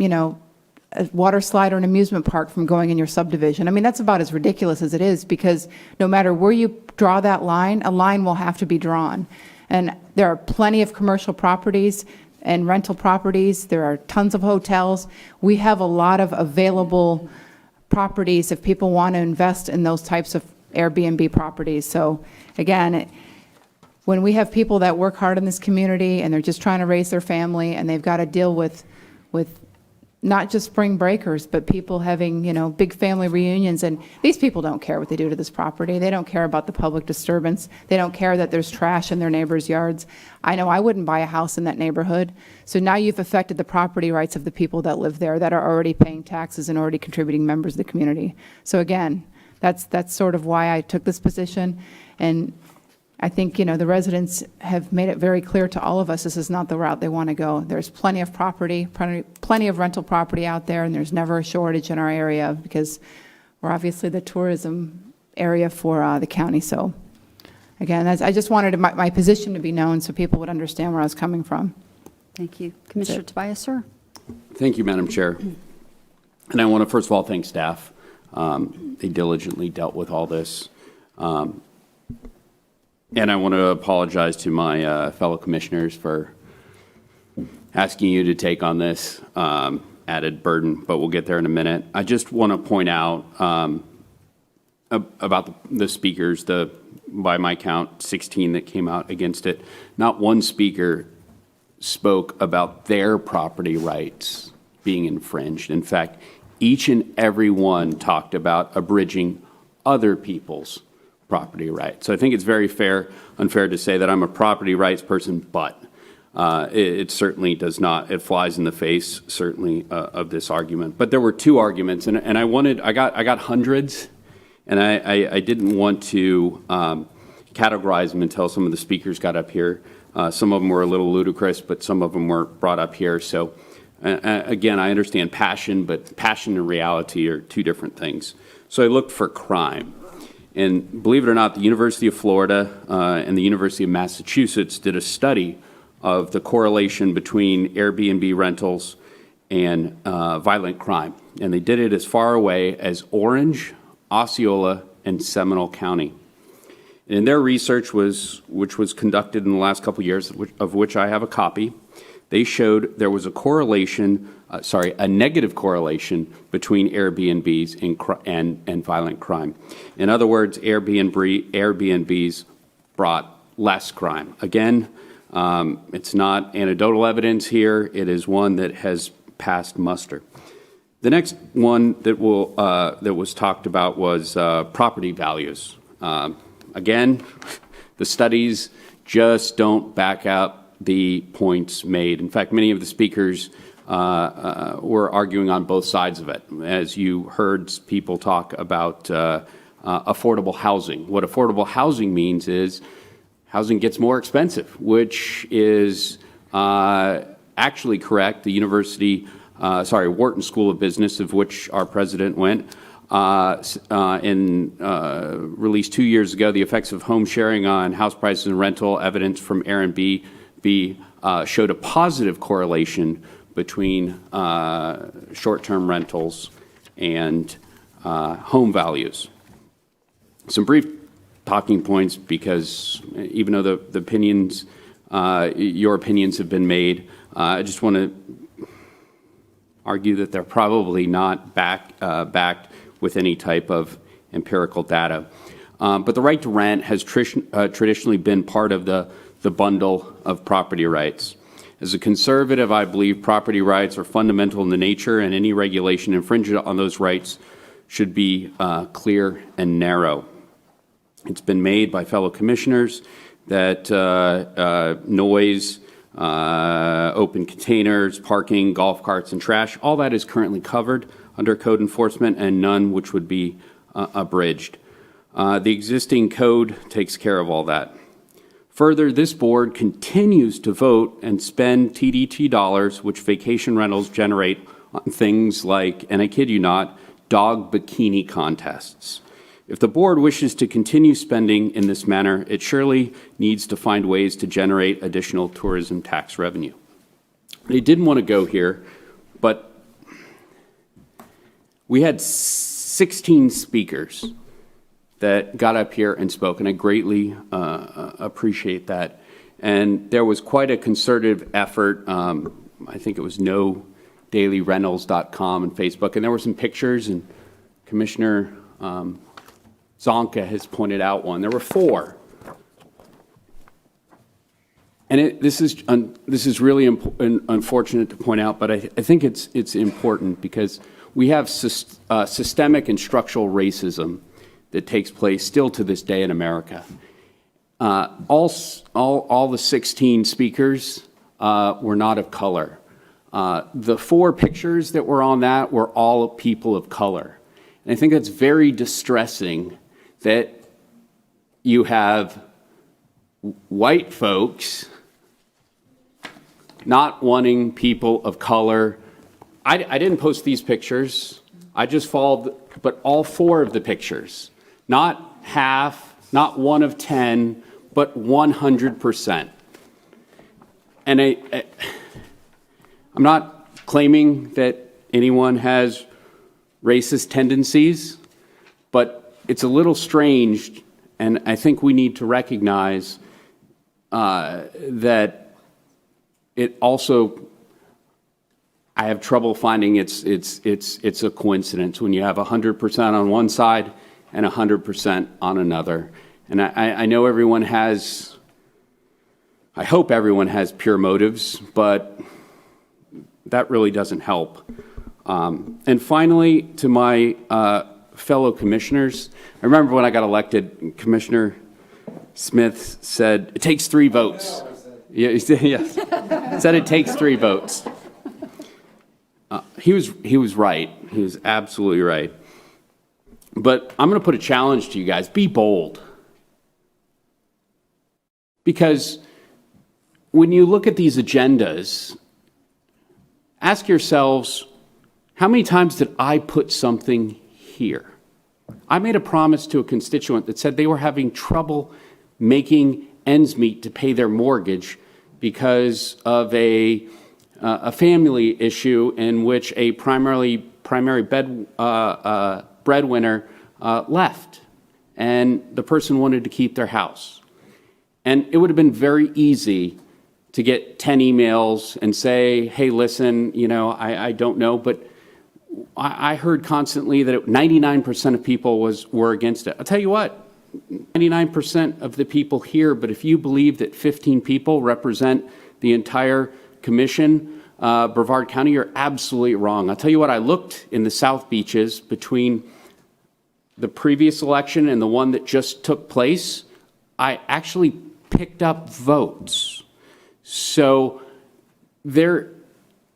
a water slide or an amusement park from going in your subdivision? I mean, that's about as ridiculous as it is, because no matter where you draw that line, a line will have to be drawn. And there are plenty of commercial properties and rental properties. There are tons of hotels. We have a lot of available properties if people want to invest in those types of Airbnb properties. So again, when we have people that work hard in this community and they're just trying to raise their family and they've got to deal with not just spring breakers, but people having, big family reunions. And these people don't care what they do to this property. They don't care about the public disturbance. They don't care that there's trash in their neighbors' yards. I know I wouldn't buy a house in that neighborhood. So now you've affected the property rights of the people that live there, that are already paying taxes and already contributing members of the community. So again, that's sort of why I took this position. And I think, the residents have made it very clear to all of us this is not the route they want to go. There's plenty of property, plenty of rental property out there, and there's never a shortage in our area because we're obviously the tourism area for the county. So again, I just wanted my position to be known so people would understand where I was coming from. Thank you. Commissioner Tobias, sir. Thank you, Madam Chair. And I want to first of all thank staff. They diligently dealt with all this. And I want to apologize to my fellow commissioners for asking you to take on this added burden, but we'll get there in a minute. I just want to point out about the speakers, by my count, 16 that came out against it. Not one speaker spoke about their property rights being infringed. In fact, each and every one talked about abridging other people's property rights. So I think it's very unfair to say that I'm a property rights person, but it certainly does not. It flies in the face, certainly, of this argument. But there were two arguments, and I got hundreds, and I didn't want to categorize them until some of the speakers got up here. Some of them were a little ludicrous, but some of them were brought up here. So again, I understand passion, but passion and reality are two different things. So I looked for crime. And believe it or not, the University of Florida and the University of Massachusetts did a study of the correlation between Airbnb rentals and violent crime. And they did it as far away as Orange, Osceola, and Seminole County. And in their research, which was conducted in the last couple of years, of which I have a copy, they showed there was a negative correlation between Airbnbs and violent crime. In other words, Airbnbs brought less crime. Again, it's not anecdotal evidence here. It is one that has passed muster. The next one that was talked about was property values. Again, the studies just don't back up the points made. In fact, many of the speakers were arguing on both sides of it. As you heard people talk about affordable housing. What affordable housing means is housing gets more expensive, which is actually correct. The Wharton School of Business, of which our president went, released 2 years ago, The Effects of Home Sharing on House Prices and Rental, Evidence from Airbnb showed a positive correlation between short-term rentals and home values. Some brief talking points, because even though the opinions, your opinions have been made, I just want to argue that they're probably not backed with any type of empirical data. But the right to rent has traditionally been part of the bundle of property rights. As a conservative, I believe property rights are fundamental in the nature, and any regulation infringement on those rights should be clear and narrow. It's been made by fellow commissioners that noise, open containers, parking, golf carts, and trash, all that is currently covered under code enforcement, and none which would be abridged. The existing code takes care of all that. Further, this board continues to vote and spend TDT dollars, which vacation rentals generate, on things like, and I kid you not, dog bikini contests. If the board wishes to continue spending in this manner, it surely needs to find ways to generate additional tourism tax revenue. I didn't want to go here, but we had 16 speakers that got up here and spoke, and I greatly appreciate that. And there was quite a concerted effort. I think it was nodailyrentals.com and Facebook, and there were some pictures, and Commissioner Zonka has pointed out one. There were 4. And this is really unfortunate to point out, but I think it's important because we have systemic and structural racism that takes place still to this day in America. All the 16 speakers were not of color. The 4 pictures that were on that were all people of color. And I think that's very distressing that you have white folks not wanting people of color. I didn't post these pictures. I just followed, but all 4 of the pictures. Not half, not 1 of 10, but 100%. And I'm not claiming that anyone has racist tendencies, but it's a little strange, and I think we need to recognize that it also, I have trouble finding it's a coincidence when you have 100% on one side and 100% on another. And I know everyone has, I hope everyone has pure motives, but that really doesn't help. And finally, to my fellow commissioners, I remember when I got elected, Commissioner Smith said, it takes 3 votes. Yeah, yes. Said it takes 3 votes. He was right. He was absolutely right. But I'm going to put a challenge to you guys. Be bold. Because when you look at these agendas, ask yourselves, how many times did I put something here? I made a promise to a constituent that said they were having trouble making ends meet to pay their mortgage because of a family issue in which a primary breadwinner left, and the person wanted to keep their house. And it would have been very easy to get 10 emails and say, hey, listen, I don't know, but I heard constantly that 99% of people were against it. I'll tell you what, 99% of the people here, but if you believe that 15 people represent the entire commission, Brevard County, you're absolutely wrong. I'll tell you what, I looked in the South Beaches between the previous election and the one that just took place. I actually picked up votes. So there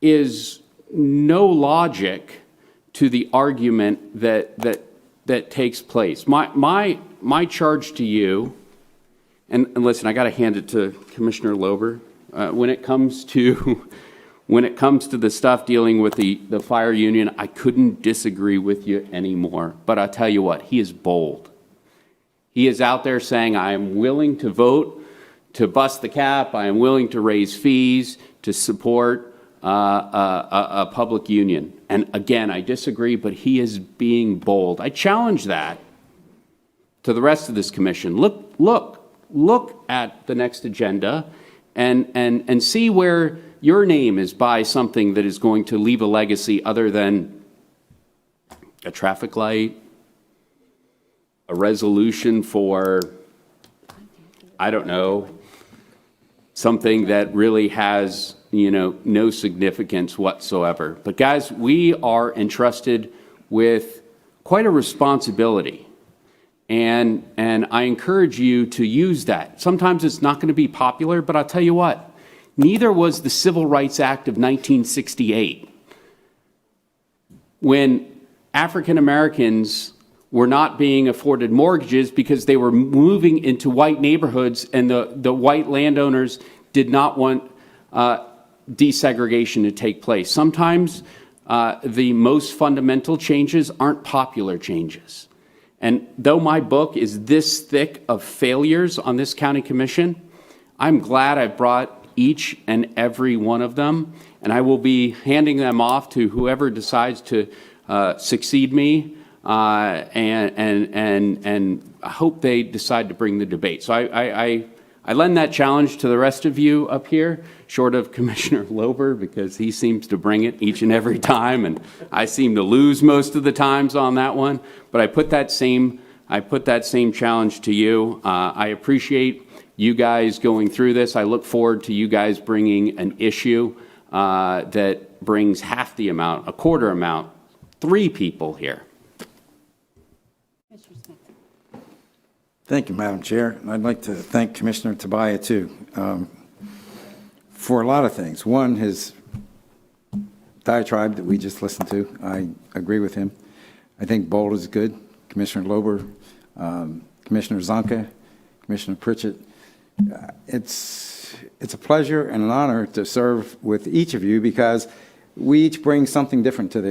is no logic to the argument that takes place. My charge to you, and listen, I got to hand it to Commissioner Lober, when it comes to the stuff dealing with the fire union, I couldn't disagree with you anymore. But I'll tell you what, he is bold. He is out there saying, I am willing to vote to bust the cap. I am willing to raise fees to support a public union. And again, I disagree, but he is being bold. I challenge that to the rest of this commission. Look at the next agenda and see where your name is by something that is going to leave a legacy other than a traffic light, a resolution for, I don't know, something that really has, no significance whatsoever. But guys, we are entrusted with quite a responsibility. And I encourage you to use that. Sometimes it's not going to be popular, but I'll tell you what, neither was the Civil Rights Act of 1968, when African Americans were not being afforded mortgages because they were moving into white neighborhoods, and the white landowners did not want desegregation to take place. Sometimes the most fundamental changes aren't popular changes. And though my book is this thick of failures on this county commission, I'm glad I brought each and every one of them, and I will be handing them off to whoever decides to succeed me, and I hope they decide to bring the debate. So I lend that challenge to the rest of you up here, short of Commissioner Lober, because he seems to bring it each and every time, and I seem to lose most of the times on that one. But I put that same challenge to you. I appreciate you guys going through this. I look forward to you guys bringing an issue that brings half the amount, a quarter amount, 3 people here. Thank you, Madam Chair. And I'd like to thank Commissioner Tabaya, too, for a lot of things. One, his diatribe that we just listened to, I agree with him. I think bold is good. Commissioner Lober, Commissioner Zonka, Commissioner Pritchett. It's a pleasure and an honor to serve with each of you, because we each bring something different to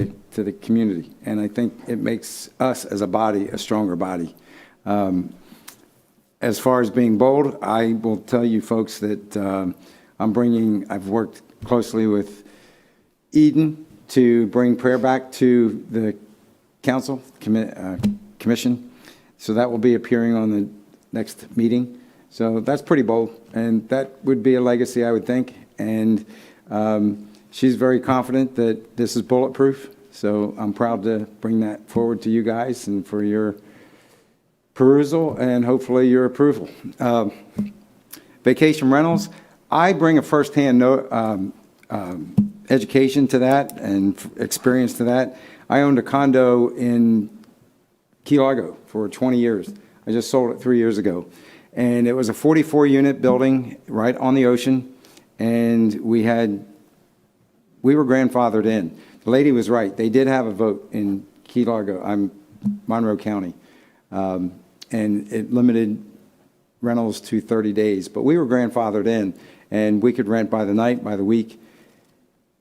the community, and I think it makes us as a body a stronger body. As far as being bold, I will tell you folks that I've worked closely with Eden to bring prayer back to the council commission, so that will be appearing on the next meeting. So that's pretty bold, and that would be a legacy, I would think. And she's very confident that this is bulletproof, so I'm proud to bring that forward to you guys and for your perusal and hopefully your approval. Vacation rentals, I bring a firsthand education to that and experience to that. I owned a condo in Key Largo for 20 years. I just sold it 3 years ago. And it was a 44-unit building right on the ocean, and we were grandfathered in. The lady was right. They did have a vote in Key Largo, Monroe County, and it limited rentals to 30 days. But we were grandfathered in, and we could rent by the night, by the week.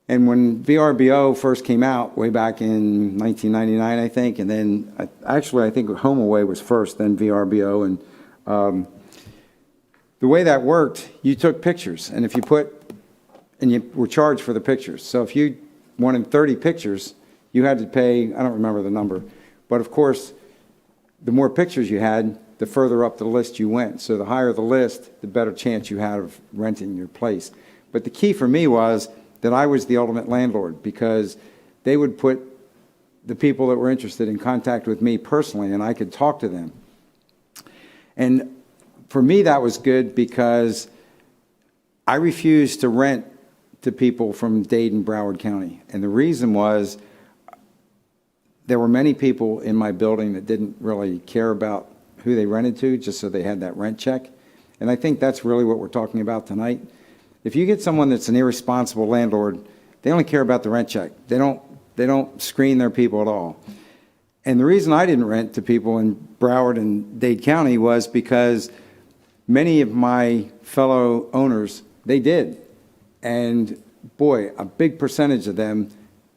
And when VRBO first came out, way back in 1999, I think, and then I think HomeAway was first, then VRBO, and the way that worked, you took pictures, and you were charged for the pictures. So if you wanted 30 pictures, you had to pay, I don't remember the number, but of course, the more pictures you had, the further up the list you went. So the higher the list, the better chance you had of renting your place. But the key for me was that I was the ultimate landlord, because they would put the people that were interested in contact with me personally, and I could talk to them. And for me, that was good, because I refused to rent to people from Dade and Broward County. And the reason was there were many people in my building that didn't really care about who they rented to, just so they had that rent check. And I think that's really what we're talking about tonight. If you get someone that's an irresponsible landlord, they only care about the rent check. They don't screen their people at all. And the reason I didn't rent to people in Broward and Dade County was because many of my fellow owners, they did. And boy, a big percentage of them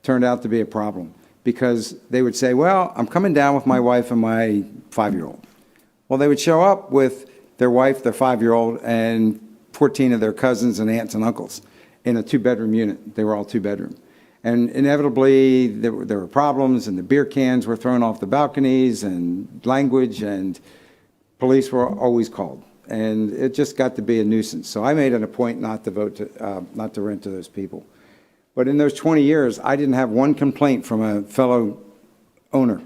turned out to be a problem, because they would say, well, I'm coming down with my wife and my 5-year-old. Well, they would show up with their wife, their 5-year-old, and 14 of their cousins and aunts and uncles in a two-bedroom unit. They were all two-bedroom. And inevitably, there were problems, and the beer cans were thrown off the balconies, and language, and police were always called. And it just got to be a nuisance. So I made it a point not to not to rent to those people. But in those 20 years, I didn't have one complaint from a fellow owner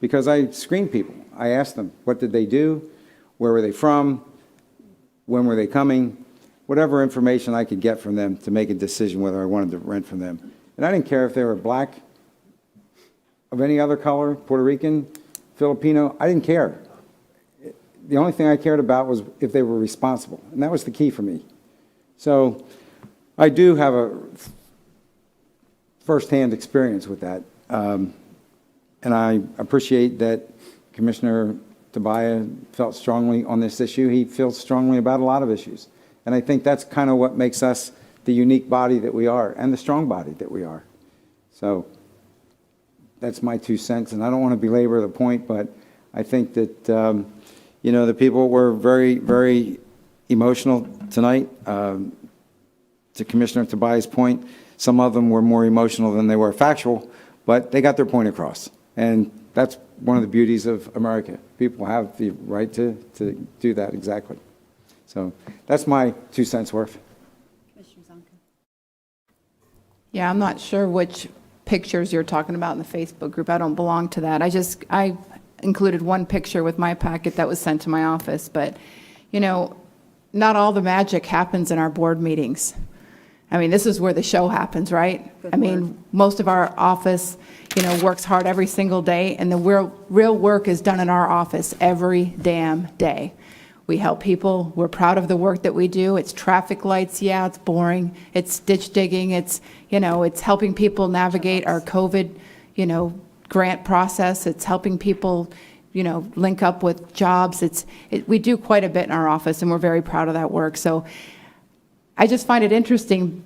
because I screened people. I asked them, what did they do? Where were they from? When were they coming? Whatever information I could get from them to make a decision whether I wanted to rent from them. And I didn't care if they were black, of any other color, Puerto Rican, Filipino. I didn't care. The only thing I cared about was if they were responsible. And that was the key for me. So I do have a firsthand experience with that. And I appreciate that Commissioner Tobias felt strongly on this issue. He feels strongly about a lot of issues. And I think that's kind of what makes us the unique body that we are and the strong body that we are. So that's my 2 cents. And I don't want to belabor the point, but I think that, you know, the people were very, very emotional tonight. To Commissioner Tobias' point, some of them were more emotional than they were factual, but they got their point across. And that's one of the beauties of America. People have the right to do that exactly. So that's my 2 cents worth. Yeah, I'm not sure which pictures you're talking about in the Facebook group. I don't belong to that. I included one picture with my packet that was sent to my office, but, you know, not all the magic happens in our board meetings. I mean, this is where the show happens, right? I mean, most of our office, you know, works hard every single day, and the real work is done in our office every damn day. We help people. We're proud of the work that we do. It's traffic lights. Yeah, it's boring. It's ditch digging. It's, you know, it's helping people navigate our COVID, you know, grant process. It's helping people, you know, link up with jobs. We do quite a bit in our office, and we're very proud of that work. So I just find it interesting,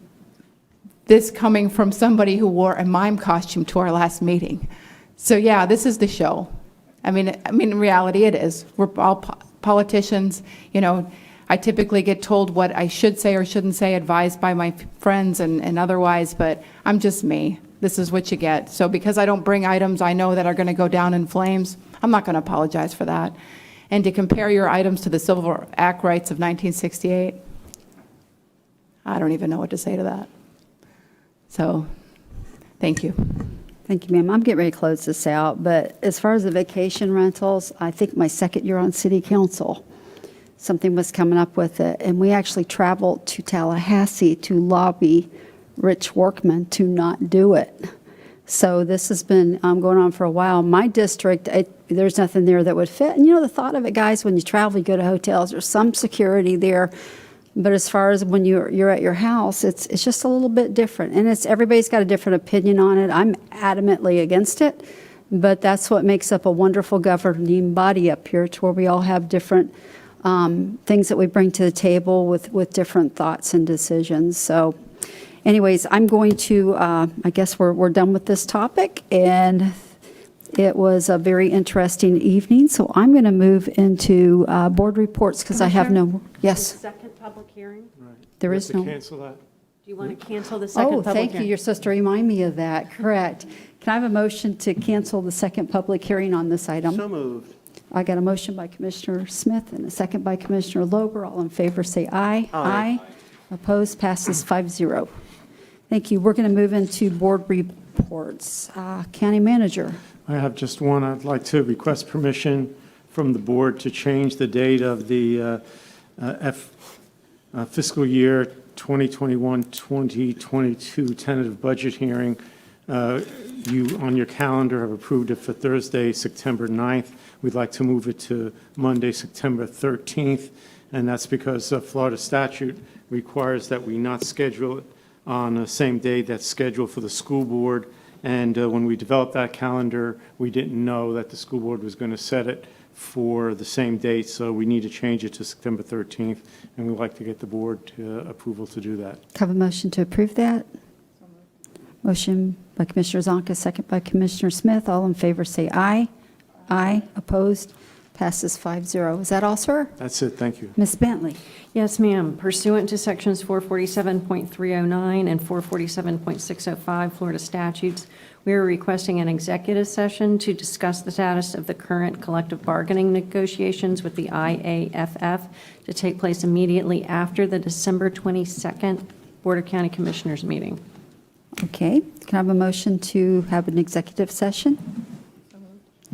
this coming from somebody who wore a mime costume to our last meeting. So yeah, this is the show. I mean, in reality, it is. We're all politicians. You know, I typically get told what I should say or shouldn't say, advised by my friends and otherwise, but I'm just me. This is what you get. So because I don't bring items I know that are going to go down in flames, I'm not going to apologize for that. And to compare your items to the Civil Act rights of 1968, I don't even know what to say to that. So, thank you. Thank you, ma'am. I'm getting ready to close this out, but as far as the vacation rentals, I think my second year on city council, something was coming up with it, and we actually traveled to Tallahassee to lobby Rich Workman to not do it. So this has been going on for a while. My district, there's nothing there that would fit. And you know, the thought of it, guys, when you travel, you go to hotels, there's some security there. But as far as when you're at your house, it's just a little bit different. And everybody's got a different opinion on it. I'm adamantly against it. But that's what makes up a wonderful governing body up here, to where we all have different things that we bring to the table with different thoughts and decisions. So anyways, I'm going to, I guess we're done with this topic. And it was a very interesting evening. So I'm going to move into board reports because I have no, yes. Second public hearing? There is no. Cancel that. Do you want to cancel the second public hearing? Oh, thank you. You're supposed to remind me of that. Correct. Can I have a motion to cancel the second public hearing on this item? So moved. I got a motion by Commissioner Smith and a second by Commissioner Lober. All in favor say aye. Aye. Opposed? Passes 5-0. Thank you. We're going to move into board reports. County Manager. I have just one. I'd like to request permission from the board to change the date of the fiscal year 2021-2022 tentative budget hearing. You, on your calendar, have approved it for Thursday, September 9th. We'd like to move it to Monday, September 13th, and that's because Florida statute requires that we not schedule it on the same day that's scheduled for the school board. And when we developed that calendar, we didn't know that the school board was going to set it for the same date, so we need to change it to September 13th, and we'd like to get the board approval to do that. Have a motion to approve that? Motion by Commissioner Zonka, second by Commissioner Smith. All in favor say aye. Aye. Opposed? Passes 5-0. Is that all, sir? That's it, thank you. Ms. Bentley? Yes, ma'am. Pursuant to Sections 447.309 and 447.605 Florida statutes, we are requesting an executive session to discuss the status of the current collective bargaining negotiations with the IAFF to take place immediately after the December 22nd Board of County Commissioners meeting. Okay, can I have a motion to have an executive session?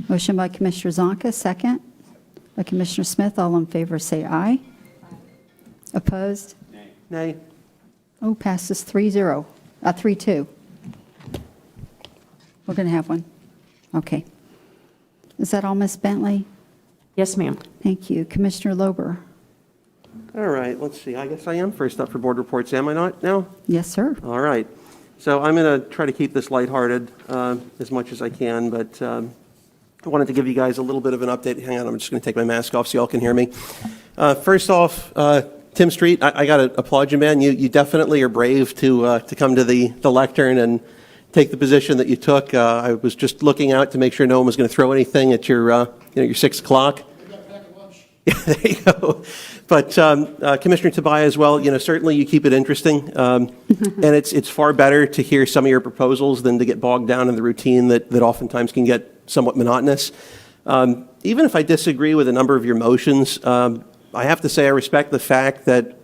Motion by Commissioner Zonka, second. By Commissioner Smith, all in favor say aye. Opposed? Nay. Oh, passes 3-0, 3-2. We're going to have one. Okay. Is that all, Ms. Bentley? Yes, ma'am. Thank you. Commissioner Lober? All right, let's see. I guess I am first up for board reports, am I not now? Yes, sir. All right. So I'm going to try to keep this lighthearted as much as I can, but I wanted to give you guys a little bit of an update. Hang on, I'm just going to take my mask off so y'all can hear me. First off, Tim Street, I got to applaud you, man. You definitely are brave to come to the lectern and take the position that you took. I was just looking out to make sure no one was going to throw anything at your 6 o'clock. Yeah, there you go. But Commissioner Tobias as well, certainly you keep it interesting. And it's far better to hear some of your proposals than to get bogged down in the routine that oftentimes can get somewhat monotonous. Even if I disagree with a number of your motions, I have to say I respect the fact that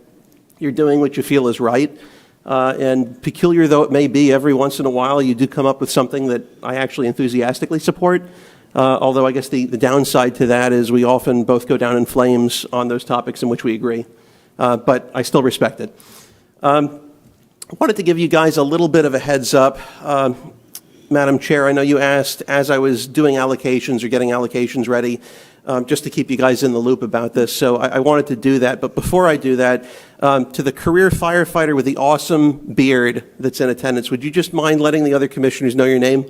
you're doing what you feel is right. And peculiar though it may be, every once in a while you do come up with something that I actually enthusiastically support. Although I guess the downside to that is we often both go down in flames on those topics in which we agree. But I still respect it. I wanted to give you guys a little bit of a heads up. Madam Chair, I know you asked as I was doing allocations or getting allocations ready, just to keep you guys in the loop about this. So I wanted to do that. But before I do that, to the career firefighter with the awesome beard that's in attendance, would you just mind letting the other commissioners know your name?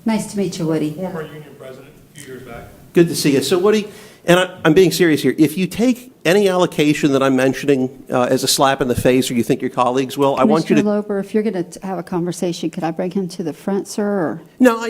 Nice to meet you, Woody. Former union president a few years back. Good to see you. So Woody, and I'm being serious here, if you take any allocation that I'm mentioning as a slap in the face, or you think your colleagues will, I want you to... Commissioner Lober, if you're going to have a conversation, could I bring him to the front, sir? Or? No, I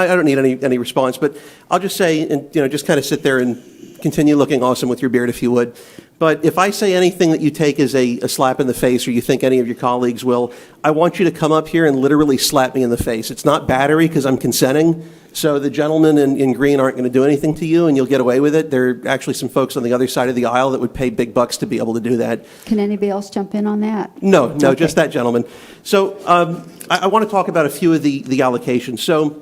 don't need any response, but I'll just say, and just kind of sit there and continue looking awesome with your beard if you would. But if I say anything that you take as a slap in the face, or you think any of your colleagues will, I want you to come up here and literally slap me in the face. It's not battery because I'm consenting. So the gentlemen in green aren't going to do anything to you and you'll get away with it. There are actually some folks on the other side of the aisle that would pay big bucks to be able to do that. Can anybody else jump in on that? No, Okay. just that gentleman. So I want to talk about a few of the allocations. So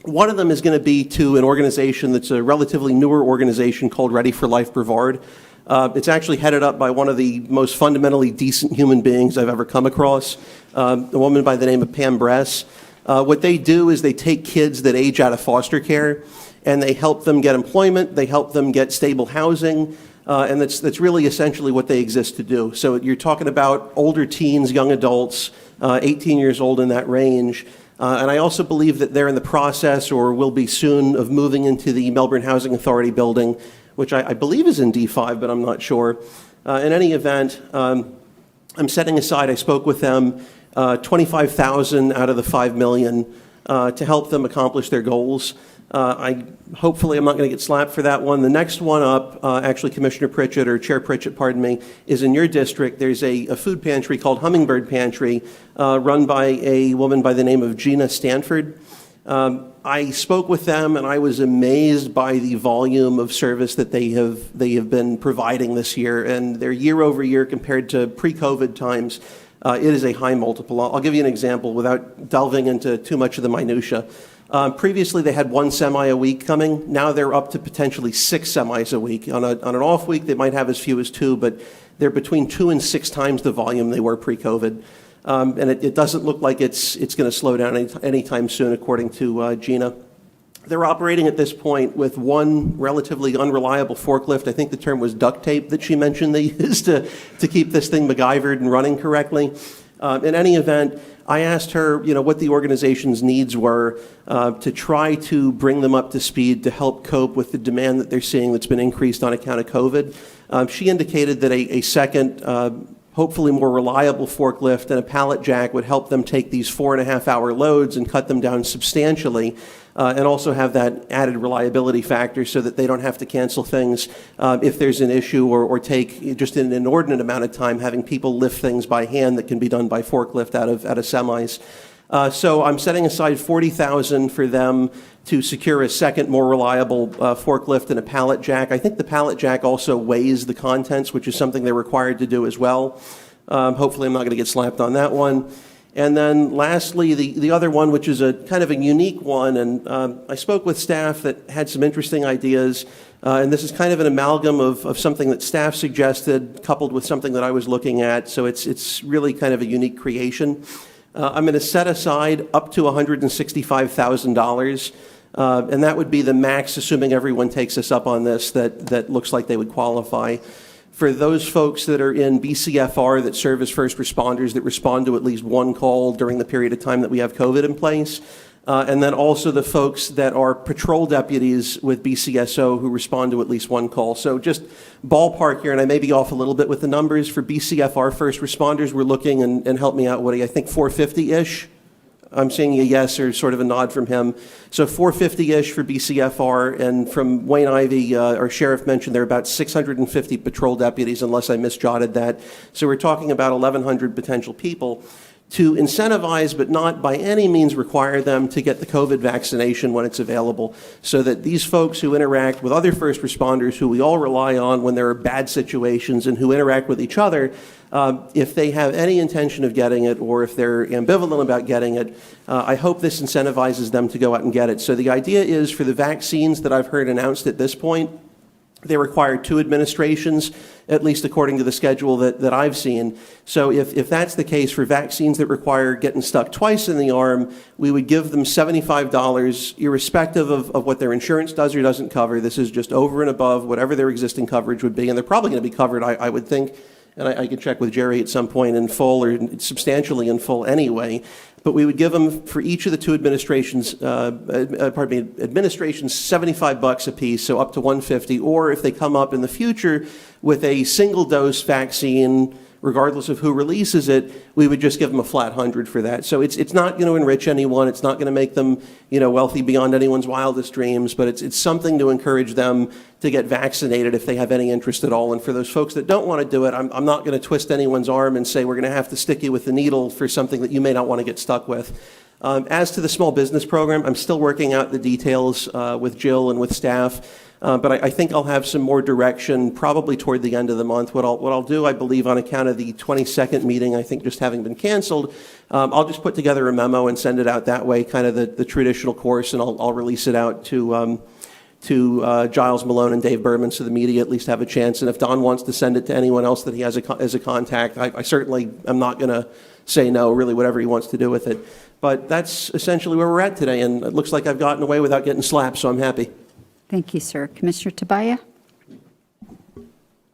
one of them is going to be to an organization that's a relatively newer organization called Ready for Life Brevard. It's actually headed up by one of the most fundamentally decent human beings I've ever come across, a woman by the name of Pam Bress. What they do is they take kids that age out of foster care and they help them get employment, they help them get stable housing, and that's really essentially what they exist to do. So you're talking about older teens, young adults, 18 years old in that range. And I also believe that they're in the process or will be soon of moving into the Melbourne Housing Authority building, which I believe is in D5, but I'm not sure. In any event, I'm setting aside, I spoke with them, $25,000 out of the $5 million to help them accomplish their goals. Hopefully I'm not going to get slapped for that one. The next one up, actually Commissioner Pritchett, or Chair Pritchett, pardon me, is in your district. There's a food pantry called Hummingbird Pantry run by a woman by the name of Gina Stanford. I spoke with them and I was amazed by the volume of service that they have been providing this year, and their year over year compared to pre-COVID times, it is a high multiple. I'll give you an example without delving into too much of the minutia. Previously they had 1 semi a week coming. Now they're up to potentially 6 semis a week. On an off week they might have as few as 2, but they're between 2 and 6 times the volume they were pre-COVID. And it doesn't look like it's going to slow down anytime soon, according to Gina. They're operating at this point with one relatively unreliable forklift. I think the term was duct tape that she mentioned they used to keep this thing MacGyvered and running correctly. In any event, I asked her, what the organization's needs were to try to bring them up to speed to help cope with the demand that they're seeing that's been increased on account of COVID. She indicated that a second hopefully more reliable forklift, and a pallet jack would help them take these 4.5-hour loads and cut them down substantially, and also have that added reliability factor so that they don't have to cancel things if there's an issue, or take just an inordinate amount of time having people lift things by hand that can be done by forklift out of semis. So I'm setting aside $40,000 for them to secure a second, more reliable forklift and a pallet jack. I think the pallet jack also weighs the contents, which is something they're required to do as well. Hopefully I'm not going to get slapped on that one. And then lastly, the other one, which is a kind of a unique one, and I spoke with staff that had some interesting ideas, and this is kind of an amalgam of something that staff suggested coupled with something that I was looking at, so it's really kind of a unique creation. I'm going to set aside up to $165,000, and that would be the max, assuming everyone takes us up on this, that looks like they would qualify. For those folks that are in BCFR that serve as first responders that respond to at least one call during the period of time that we have COVID in place, and then also the folks that are patrol deputies with BCSO who respond to at least one call. So just ballpark here, and I may be off a little bit with the numbers, for BCFR first responders, we're looking, and help me out, Woody, I think 450-ish? I'm seeing a yes or sort of a nod from him. So 450-ish for BCFR, and from Wayne Ivey, our sheriff mentioned there are about 650 patrol deputies, unless I misjotted that. So we're talking about 1,100 potential people. To incentivize, but not by any means require them to get the COVID vaccination when it's available, so that these folks who interact with other first responders who we all rely on when there are bad situations and who interact with each other, if they have any intention of getting it, or if they're ambivalent about getting it, I hope this incentivizes them to go out and get it. So the idea is, for the vaccines that I've heard announced at this point, they require 2 administrations, at least according to the schedule that I've seen. So if that's the case, for vaccines that require getting stuck twice in the arm, we would give them $75, irrespective of what their insurance does or doesn't cover. This is just over and above whatever their existing coverage would be, and they're probably going to be covered, I would think, and I can check with Jerry at some point, in full or substantially in full anyway. But we would give them, for each of the 2 administrations, administrations, $75 a piece, so up to $150. Or if they come up in the future with a single dose vaccine, regardless of who releases it, we would just give them a flat $100 for that. So it's not going to enrich anyone. It's not going to make them, wealthy beyond anyone's wildest dreams. But it's something to encourage them to get vaccinated if they have any interest at all. And for those folks that don't want to do it, I'm not going to twist anyone's arm and say we're going to have to stick you with the needle for something that you may not want to get stuck with. As to the small business program, I'm still working out the details with Jill and with staff. But I think I'll have some more direction probably toward the end of the month. What I'll do, I believe, on account of the 22nd meeting, I think just having been canceled, I'll just put together a memo and send it out that way, kind of the traditional course, and I'll release it out to Giles Malone and Dave Berman, so the media at least have a chance. And if Don wants to send it to anyone else that he has as a contact, I certainly am not going to say no, really, whatever he wants to do with it. But that's essentially where we're at today, and it looks like I've gotten away without getting slapped, so I'm happy. Thank you, sir. Commissioner Tabaya?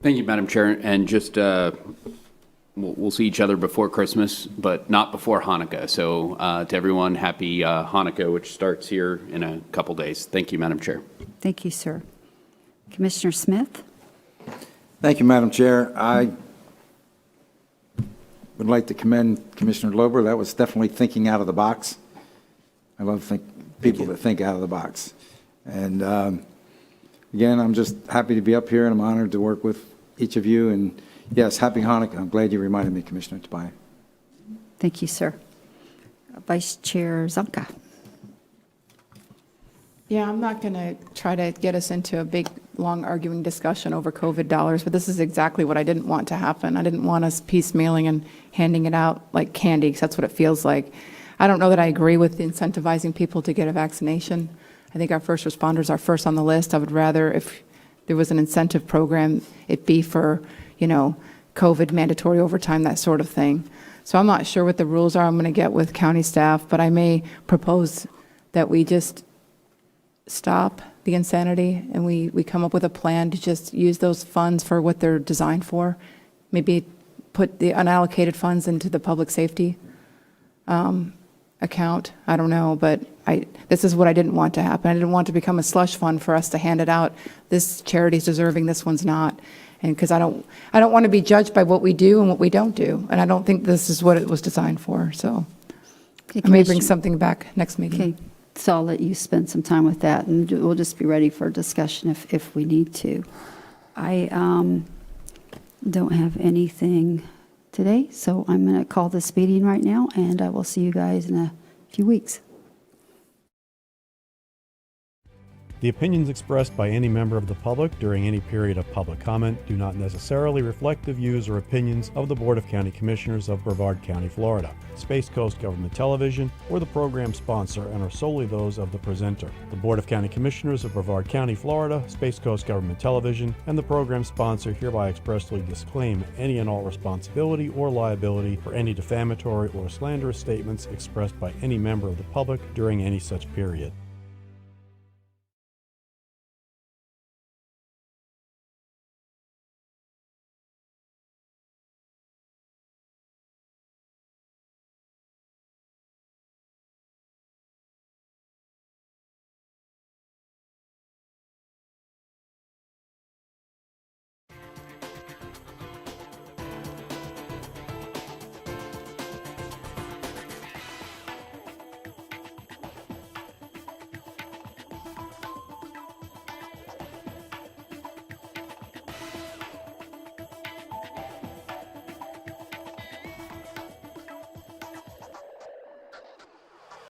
Thank you, Madam Chair. And just, we'll see each other before Christmas, but not before Hanukkah. So to everyone, happy Hanukkah, which starts here in a couple days. Thank you, Madam Chair. Thank you, sir. Commissioner Smith? Thank you, Madam Chair. I would like to commend Commissioner Lober. That was definitely thinking out of the box. I love people that think out of the box. And again, I'm just happy to be up here, and I'm honored to work with each of you. And yes, happy Hanukkah. I'm glad you reminded me, Commissioner Tabaya. Thank you, sir. Vice Chair Zonka? Yeah, I'm not going to try to get us into a big, long arguing discussion over COVID dollars, but this is exactly what I didn't want to happen. I didn't want us piecemealing and handing it out like candy, because that's what it feels like. I don't know that I agree with incentivizing people to get a vaccination. I think our first responders are first on the list. I would rather, if there was an incentive program, it be for, COVID mandatory overtime, that sort of thing. So I'm not sure what the rules are. I'm going to get with county staff, but I may propose that we just stop the insanity and we come up with a plan to just use those funds for what they're designed for. Maybe put the unallocated funds into the public safety account. I don't know, but this is what I didn't want to happen. I didn't want to become a slush fund for us to hand it out. This charity's deserving, this one's not. And because I don't want to be judged by what we do and what we don't do. And I don't think this is what it was designed for. So Okay, I may bring Commissioner- something back next meeting. Okay, so I'll let you spend some time with that, and we'll just be ready for discussion if we need to. I don't have anything today, so I'm going to call this meeting right now, and I will see you guys in a few weeks. The opinions expressed by any member of the public during any period of public comment do not necessarily reflect the views or opinions of the Board of County Commissioners of Brevard County, Florida, Space Coast Government Television, or the program sponsor, and are solely those of the presenter. The Board of County Commissioners of Brevard County, Florida, Space Coast Government Television, and the program sponsor hereby expressly disclaim any and all responsibility or liability for any defamatory or slanderous statements expressed by any member of the public during any such period.